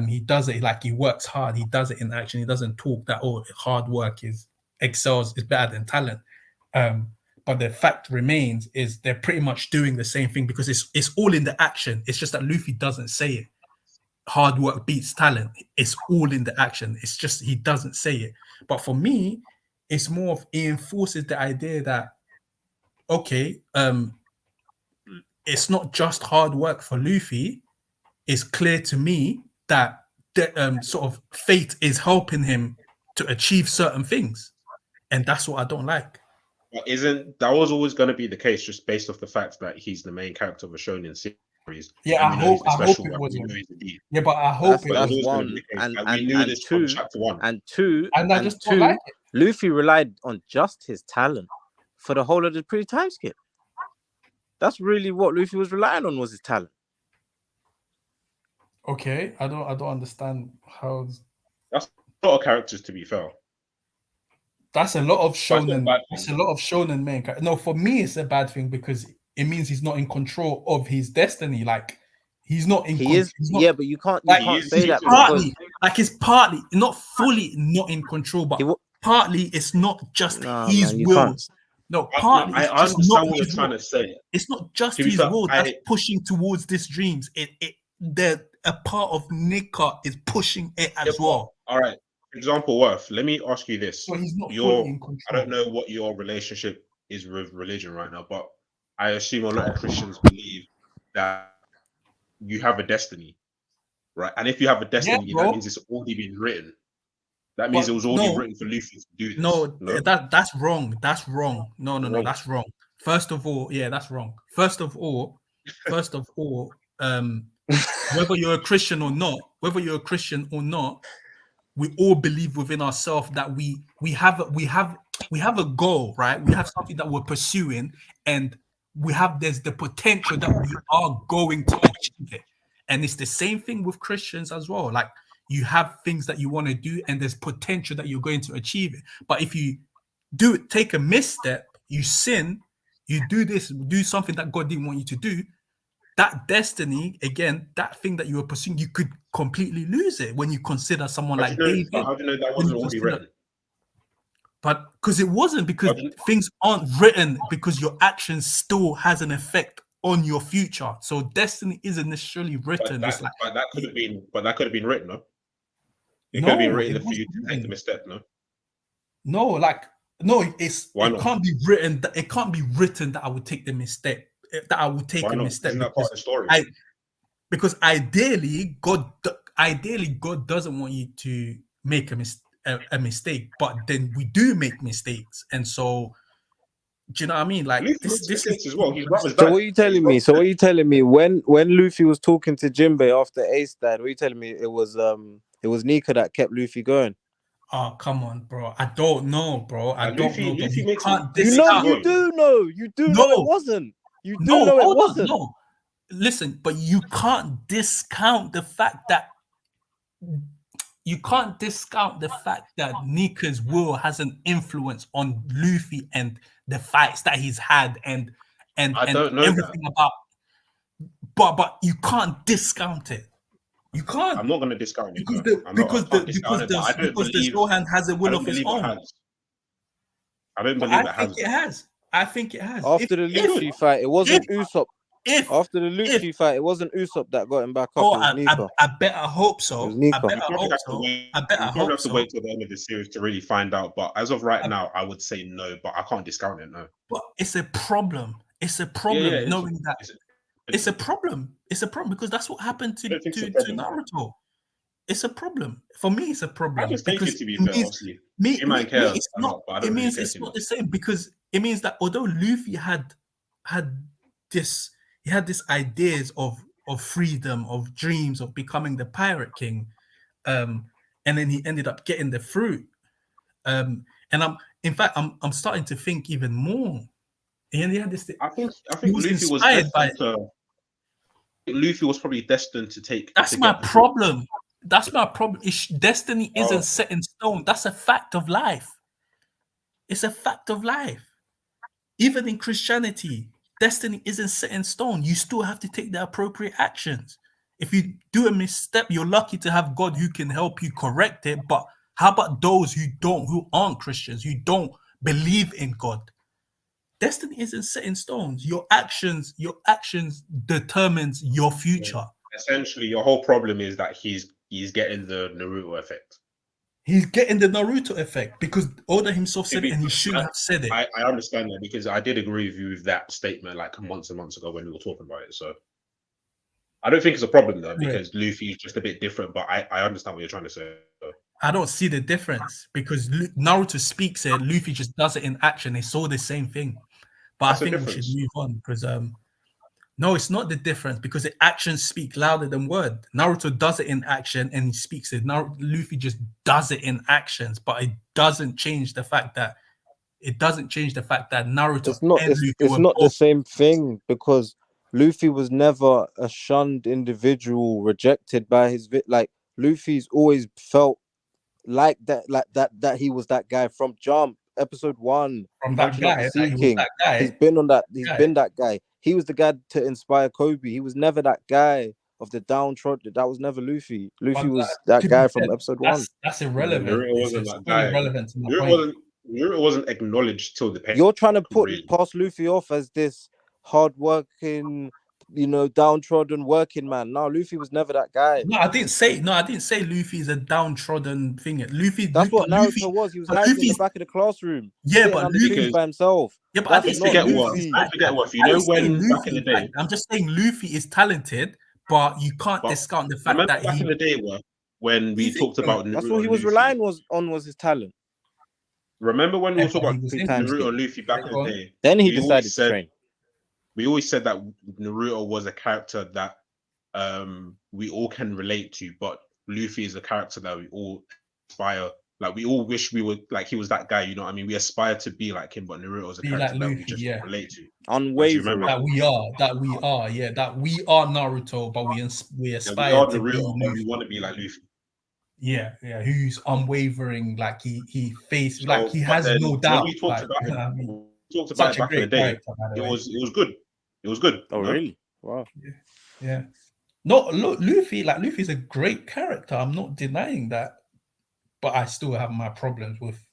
He does it like he works hard. He does it in action. He doesn't talk that hard work is better than talent. But the fact remains is they're pretty much doing the same thing, because it's all in the action. It's just that Luffy doesn't say it. Hard work beats talent. It's all in the action. It's just he doesn't say it. But for me, it's more of, it enforces the idea that, okay, it's not just hard work for Luffy. It's clear to me that the sort of fate is helping him to achieve certain things, and that's what I don't like. But that was always going to be the case, just based off the fact that he's the main character of a shonen series? Yeah, I hope it wasn't. Yeah, but I hope it was one. And two, like Luffy relied on just his talent for the whole of the pre-time skip. That's really what Luffy was relying on, was his talent. Okay, I don't understand how. That's a lot of characters, to be fair. That's a lot of shonen. That's a lot of shonen main characters. No, for me, it's a bad thing, because it means he's not in control of his destiny. Like, he's not in. Yeah, but you can't say that. Partly, it's partly, not fully, not in control, but partly it's not just his will. No, partly I understand what you're trying to say. It's not just his will that's pushing towards these dreams. a part of Nika is pushing it as well. All right. Example worth. Let me ask you this. So he's not fully in control. I don't know what your relationship is with religion right now, but I assume a lot of Christians believe that you have a destiny, right? And if you have a destiny, that means it's already been written. That means it was already written for Luffy to do this. No, that's wrong. That's wrong. No, that's wrong. First of all, that's wrong. First of all, whether you're a Christian or not, we all believe within ourselves that we have a goal, right? We have something that we're pursuing, and there's the potential that we are going to achieve it. And it's the same thing with Christians as well. Like, you have things that you want to do, and there's potential that you're going to achieve it. But if you take a misstep, you sin, you do something that God didn't want you to do, that destiny, again, that thing that you were pursuing, you could completely lose it when you consider someone like David. How do you know that wasn't already written? But because it wasn't, because things aren't written, because your actions still has an effect on your future. So destiny isn't necessarily written. But that could have been written, no? It could have been written for you to take the misstep, no? No, it can't be written. It can't be written that I would take the mistake. That I would take a misstep. Isn't that part of the story? Because ideally, God doesn't want you to make a mistake, but then we do make mistakes, and so, do you know what I mean? Like, this as well. So what are you telling me? When Luffy was talking to Jinbei after Ace died, what are you telling me? It was Nika that kept Luffy going. Oh, come on, bro. I don't know, bro. I don't know. Luffy you do know. You do know it wasn't. You do know it wasn't. No. Listen, but you can't discount the fact that Nika's will has an influence on Luffy and the fights that he's had and I don't know everything about. But you can't discount it. You can't. I'm not going to discount it. Because the Zohan has a will of his own. I don't believe it has. I think it has. After the Luffy fight, it wasn't Usopp. After the Luffy fight, it wasn't Usopp that got him back up. I better hope so. I better hope so. Have to wait till the end of the series to really find out. But as of right now, I would say no. But I can't discount it. No. But it's a problem. It's a problem knowing that. It's a problem. It's a problem because that's what happened to Naruto. It's a problem. For me, it's a problem. I just take it to be fair, obviously. It means it's not the same, because it means that although Luffy had this ideas of freedom, of dreams, of becoming the Pirate King, and then he ended up getting the fruit. And I'm starting to think even more. And he had this. I think Luffy was probably destined to take. That's my problem. That's my problem. Destiny isn't set in stone. That's a fact of life. It's a fact of life. Even in Christianity, destiny isn't set in stone. You still have to take the appropriate actions. If you do a misstep, you're lucky to have God who can help you correct it. But how about those who aren't Christians, who don't believe in God? Destiny isn't set in stone. Your actions determines your future. Essentially, your whole problem is that he's getting the Naruto effect. He's getting the Naruto effect because Oda himself said it, and he shouldn't have said it. I understand that, because I did agree with you with that statement like months and months ago when we were talking about it. So I don't think it's a problem though, because Luffy is just a bit different. But I understand what you're trying to say. So. I don't see the difference, because Naruto speaks it, Luffy just does it in action. It's all the same thing. But I think we should move on, because no, it's not the difference, because the actions speak louder than word. Naruto does it in action and he speaks it. Now Luffy just does it in actions, but it doesn't change the fact that Naruto it's not the same thing, because Luffy was never a shunned individual, rejected by his Luffy's always felt like that he was that guy from Jump. Episode 1, from that guy, he's been on that. He's been that guy. He was the guy to inspire Kobe. He was never that guy of the downtrodden. That was never Luffy. Luffy was that guy from episode 1. That's irrelevant. Naruto wasn't that guy. Naruto wasn't acknowledged till the. You're trying to past Luffy off as this hardworking downtrodden working man. No, Luffy was never that guy. No, I didn't say Luffy is a downtrodden thing. That's what Naruto was. He was hiding in the back of the classroom. Yeah, but under trees by himself. Yeah, but I didn't forget what. You know when Luffy, back in the day. I'm just saying Luffy is talented, but you can't discount the fact that back in the day when we talked about Naruto. That's what he was relying on was his talent. Remember when we were talking about Naruto and Luffy back in the day? Then he decided to train. We always said that Naruto was a character that we all can relate to, but Luffy is a character that we all aspire. Like we all wish we were like he was that guy. You know what I mean? We aspire to be like him, but Naruto is a character that we just relate to. Unwavering. That we are. That we are Naruto, but we aspire to be Naruto. We want to be like Luffy. Yeah, who's unwavering, like he faced, like he has no doubt. We talked about it back in the day. It was good. It was good. Oh, really? Wow. Yeah. No, look, Luffy's a great character. I'm not denying that, but I still have my problems with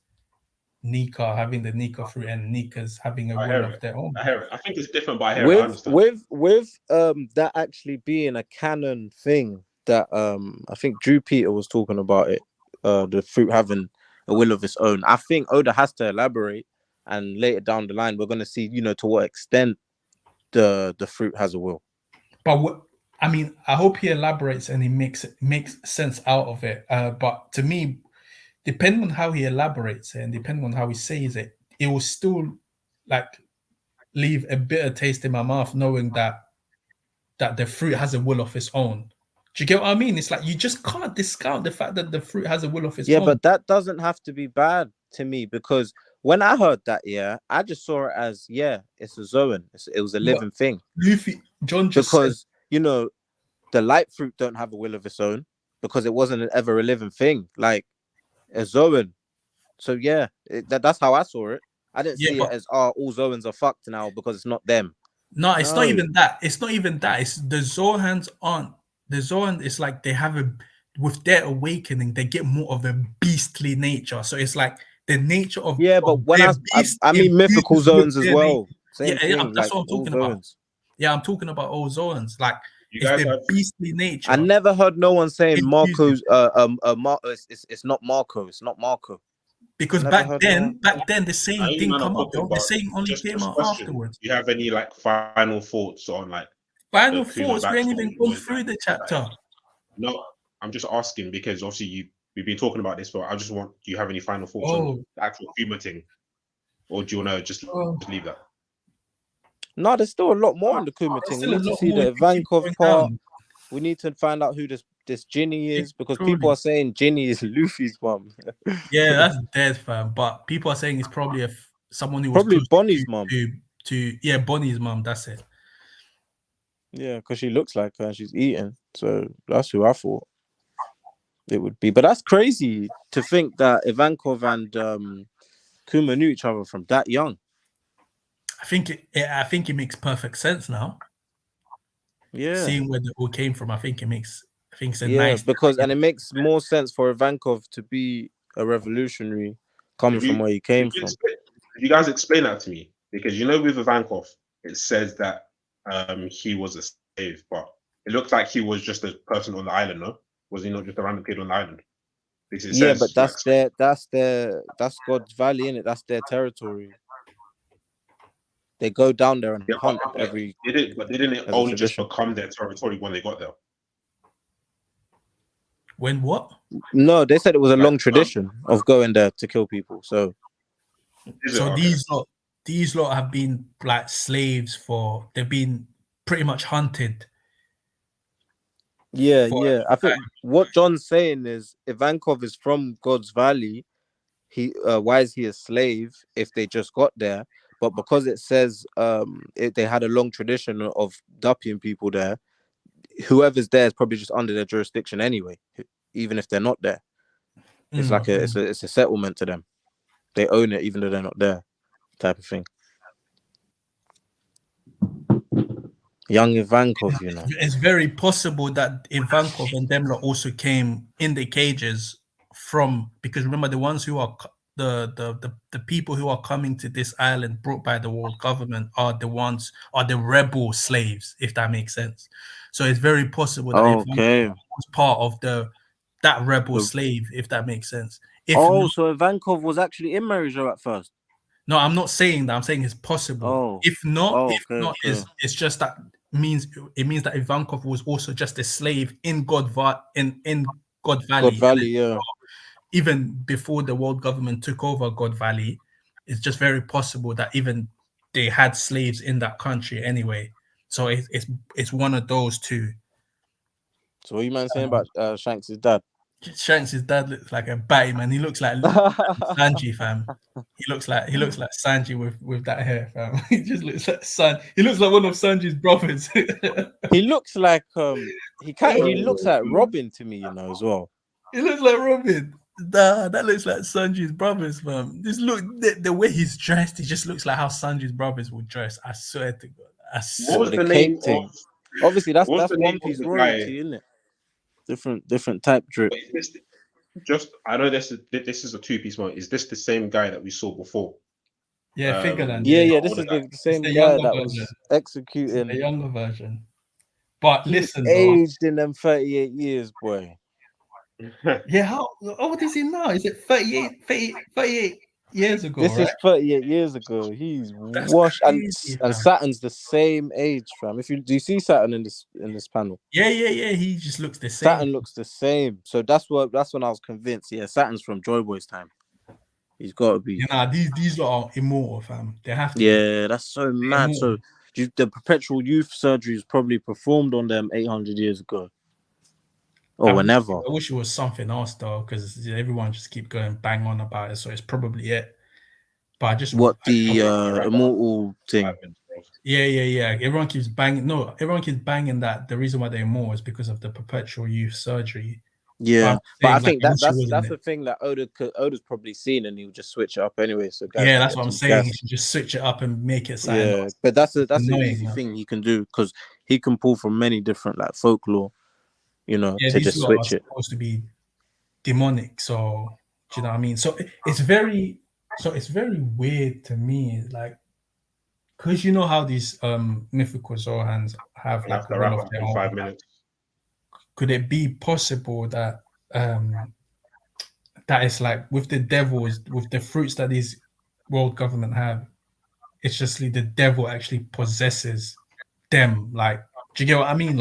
Nika having the Nika fruit and Nika's having a will of their own. I hear it. I think it's different, but I hear it. I understand. With that actually being a canon thing. That I think Drew Peter was talking about it, the fruit having a will of its own. I think Oda has to elaborate, and later down the line, we're going to see, to what extent the fruit has a will. But I hope he elaborates and he makes sense out of it. But to me, depending on how he elaborates it and depending on how he says it, it will still leave a bitter taste in my mouth, knowing that the fruit has a will of its own. Do you get what I mean? It's like you just can't discount the fact that the fruit has a will of its own. Yeah, but that doesn't have to be bad to me, because when I heard that, I just saw it as, it's a Zoan. It was a living thing. Luffy, John just because, the light fruit don't have a will of its own because it wasn't ever a living thing, like a Zoan. So, that's how I saw it. I didn't see it as, all Zoans are fucked now because it's not them. No, it's not even that. It's not even that. It's the Zohans aren't. The Zoan is like they have with their awakening, they get more of a beastly nature. So it's like the nature of but when I mean mythical zones as well. Same thing, that's what I'm talking about. Yeah, I'm talking about all zones. Like it's the beastly nature. I never heard no one saying Marco's it's not Marco. It's not Marco. Because back then the same thing come up. The same only came out afterwards. Do you have any final thoughts on final thoughts? We ain't even gone through the chapter. No, I'm just asking because obviously we've been talking about this, but I just want. Do you have any final thoughts on the actual Kuma thing, or do you want to just leave that? No, there's still a lot more on the Kuma thing. We need to see the Ivankov part. We need to find out who this Ginny is, because people are saying Ginny is Luffy's mom. Yeah, that's dead, fam. But people are saying it's probably someone who was probably Bonnie's mom. Bonnie's mom. That's it. Yeah, because she looks like her and she's eating. So that's who I thought it would be. But that's crazy to think that Ivankov and Kuma knew each other from that young. I think it makes perfect sense now. Yeah. Seeing where they all came from, I think it's a nice because and it makes more sense for Ivankov to be a revolutionary coming from where he came from. You guys explain that to me, because with Ivankov, it says that he was a slave, but it looks like he was just a person on the island, no? Was he not just a random kid on the island? But that's God's Valley, innit? That's their territory. They go down there and hunt every. But didn't it only just become their territory when they got there? When what? No, they said it was a long tradition of going there to kill people. So these lot have been like slaves they've been pretty much hunted. Yeah. I think what John's saying is Ivankov is from God's Valley. Why is he a slave if they just got there? But because it says they had a long tradition of dupping people there, whoever's there is probably just under their jurisdiction anyway, even if they're not there. It's like it's a settlement to them. They own it even though they're not there, type of thing. Young Ivankov, It's very possible that Ivankov and Demla also came in the cages because remember the ones who are the people who are coming to this island brought by the world government are the rebel slaves, if that makes sense. So it's very possible that Ivankov was part of that rebel slave, if that makes sense. So Ivankov was actually in Marizha at first. No, I'm not saying that. I'm saying it's possible. If not, it's just that it means that Ivankov was also just a slave in God Valley. Yeah. Even before the world government took over God Valley, it's just very possible that even they had slaves in that country anyway. So it's one of those two. So what are you man saying about Shanks' dad? Shanks' dad looks like a batty man. He looks like Sanji, fam. He looks like Sanji with that hair, fam. He just looks like He looks like one of Sanji's brothers. He looks like he looks like Robin to me, as well. He looks like Robin. That looks like Sanji's brothers, fam. Just look the way he's dressed. He just looks like how Sanji's brothers would dress. I swear to God. What was the name of? Obviously, that's One Piece royalty, isn't it? Different type drip. I know this is a 2-piece one. Is this the same guy that we saw before? Yeah, Figarland. Yeah. This is the same guy that was executing the younger version. But listen, aged in them 38 years, boy. Yeah, how old is he now? Is it 38 years ago? This is 38 years ago. He's washed, crazy, and Saturn's the same age, fam. Do you see Saturn in this panel? Yeah. He just looks the same. Saturn looks the same. So that's when I was convinced. Yeah, Saturn's from Joy Boy's time. He's got to be. These lot are immortal, fam. They have to. Yeah, that's so mad. Immortal. So the perpetual youth surgery is probably performed on them 800 years ago. Or whenever. I wish it was something else though, because everyone just keep going bang on about it. So it's probably it. But the immortal thing. Yeah. Everyone keeps banging. No, everyone keeps banging that the reason why they're immortal is because of the perpetual youth surgery. Yeah, but I think that's the thing that Oda's probably seen, and he'll just switch it up anyway. So that's what I'm saying. He should just switch it up and make it sound. Yeah, but that's an easy thing he can do because he can pull from many different folklore. To just switch it. Supposed to be demonic, so do you know what I mean? So it's very weird to me, because you know how these mythical Zohans have a run of their own 5 minutes. Could it be possible that that it's with the devils, with the fruits that these world government have, it's just the devil actually possesses them? Do you get what I mean?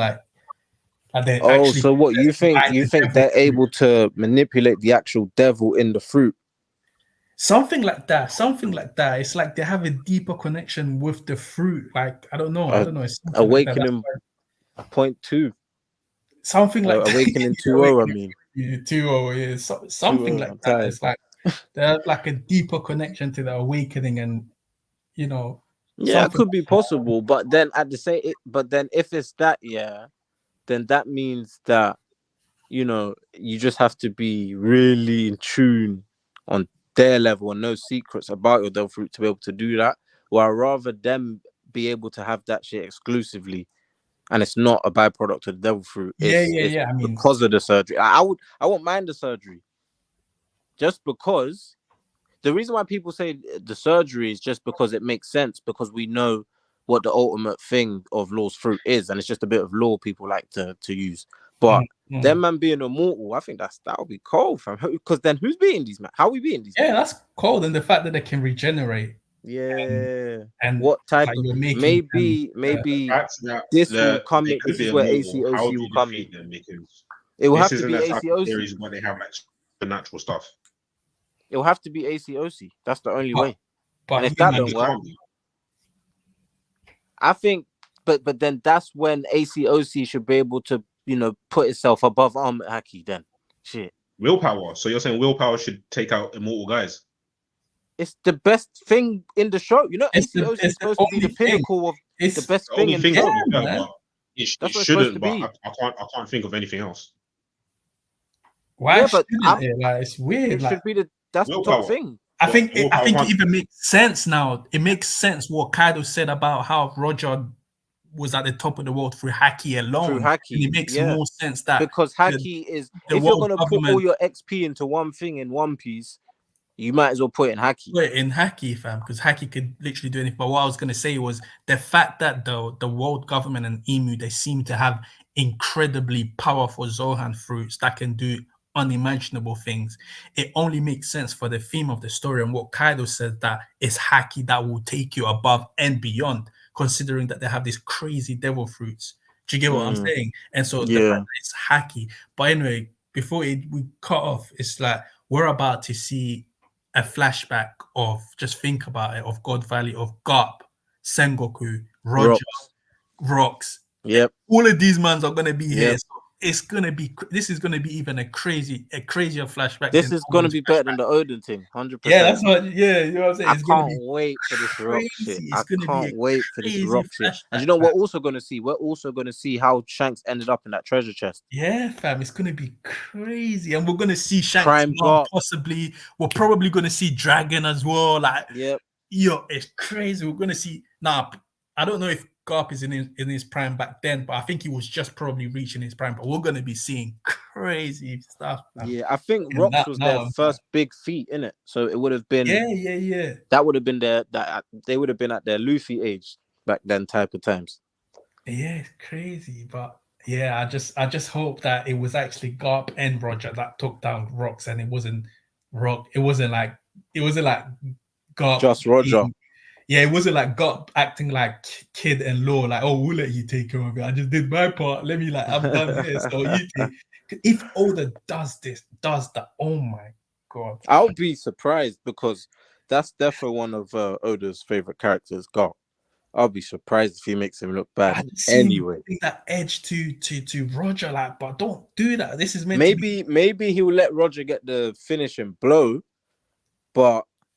So what you think? You think they're able to manipulate the actual devil in the fruit? Something like that. It's like they have a deeper connection with the fruit. I don't know. It's Awakening 0.2. Something like Awakening 2.0. I mean, 2.0. Yeah, something like that. It's they have a deeper connection to the awakening, and Yeah, it could be possible, but then if it's that, then that means that you just have to be really in tune on their level and no secrets about your devil fruit to be able to do that. Or I'd rather them be able to have that shit exclusively, and it's not a byproduct of the devil fruit. It's I mean, because of the surgery. I won't mind the surgery, just because. The reason why people say the surgery is just because it makes sense, because we know what the ultimate thing of law's fruit is, and it's just a bit of law people like to use. But them man being immortal, I think that would be cold, fam. Because then who's beating these man? How are we beating these? Yeah, that's cold, and the fact that they can regenerate. Yeah, and what type of maybe this will come in. This is where ACOC will come in. It will have to be ACOC. Series where they have supernatural stuff. It will have to be ACOC. That's the only way. But and if that don't work, I think, but then that's when ACOC should be able to, put itself above armored haki. Then, shit. Willpower. So you're saying willpower should take out immortal guys? It's the best thing in the show. ACOC is supposed to be the pinnacle of the best thing in the show. It shouldn't, but I can't think of anything else. Why shouldn't it? It's weird. It should be that's the top thing. I think it even makes sense now. It makes sense what Kaido said about how Roger was at the top of the world through haki alone. Through haki, and it makes more sense that because haki is if you're gonna put all your XP into one thing in One Piece, You might as well put it in haki. Put it in haki, fam, because haki could literally do anything. But what I was gonna say was the fact that the world government and Emu, they seem to have incredibly powerful Zohan fruits that can do unimaginable things. It only makes sense for the theme of the story and what Kaido said, that it's haki that will take you above and beyond, considering that they have these crazy devil fruits. Do you get what I'm saying? And so the fact that it's haki. But anyway, before we cut off, it's like we're about to see a flashback of, just think about it, of God Valley, of Garp, Sengoku, Roger, Rocks. Yep. All of these mans are going to be here. So it's going to be, this is going to be even a crazier flashback. This is going to be better than the Odin thing, 100%. Yeah, that's what, you know what I'm saying? I can't wait for this rock shit. I can't wait for this rock shit. And you know what we're also going to see? We're also going to see how Shanks ended up in that treasure chest. Yeah, fam, it's going to be crazy. And we're going to see Shanks Prime Garp. Possibly. We're probably going to see Dragon as well. Like, yep. Yo, it's crazy. We're going to see, I don't know if Garp is in his prime back then, but I think he was just probably reaching his prime. But we're going to be seeing crazy stuff. Man. Yeah, I think Rocks was their first big feat, innit? So it would have been... Yeah. That would have been they would have been at their Luffy age back then type of times. Yeah, it's crazy. But yeah, I just hope that it was actually Garp and Roger that took down Rocks, and it wasn't like Garp. Just Roger. Yeah, it wasn't like Garp acting like Kid and Law, like, oh, we'll let you take care of it. I just did my part. Let me, like, I'm done here. So you take. If Oda does that, oh my God. I'll be surprised, because that's definitely one of Oda's favorite characters, Garp. I'll be surprised if he makes him look bad. Anyway, that edge to Roger, like, but don't do that. This is meant maybe he will let Roger get the finishing blow, but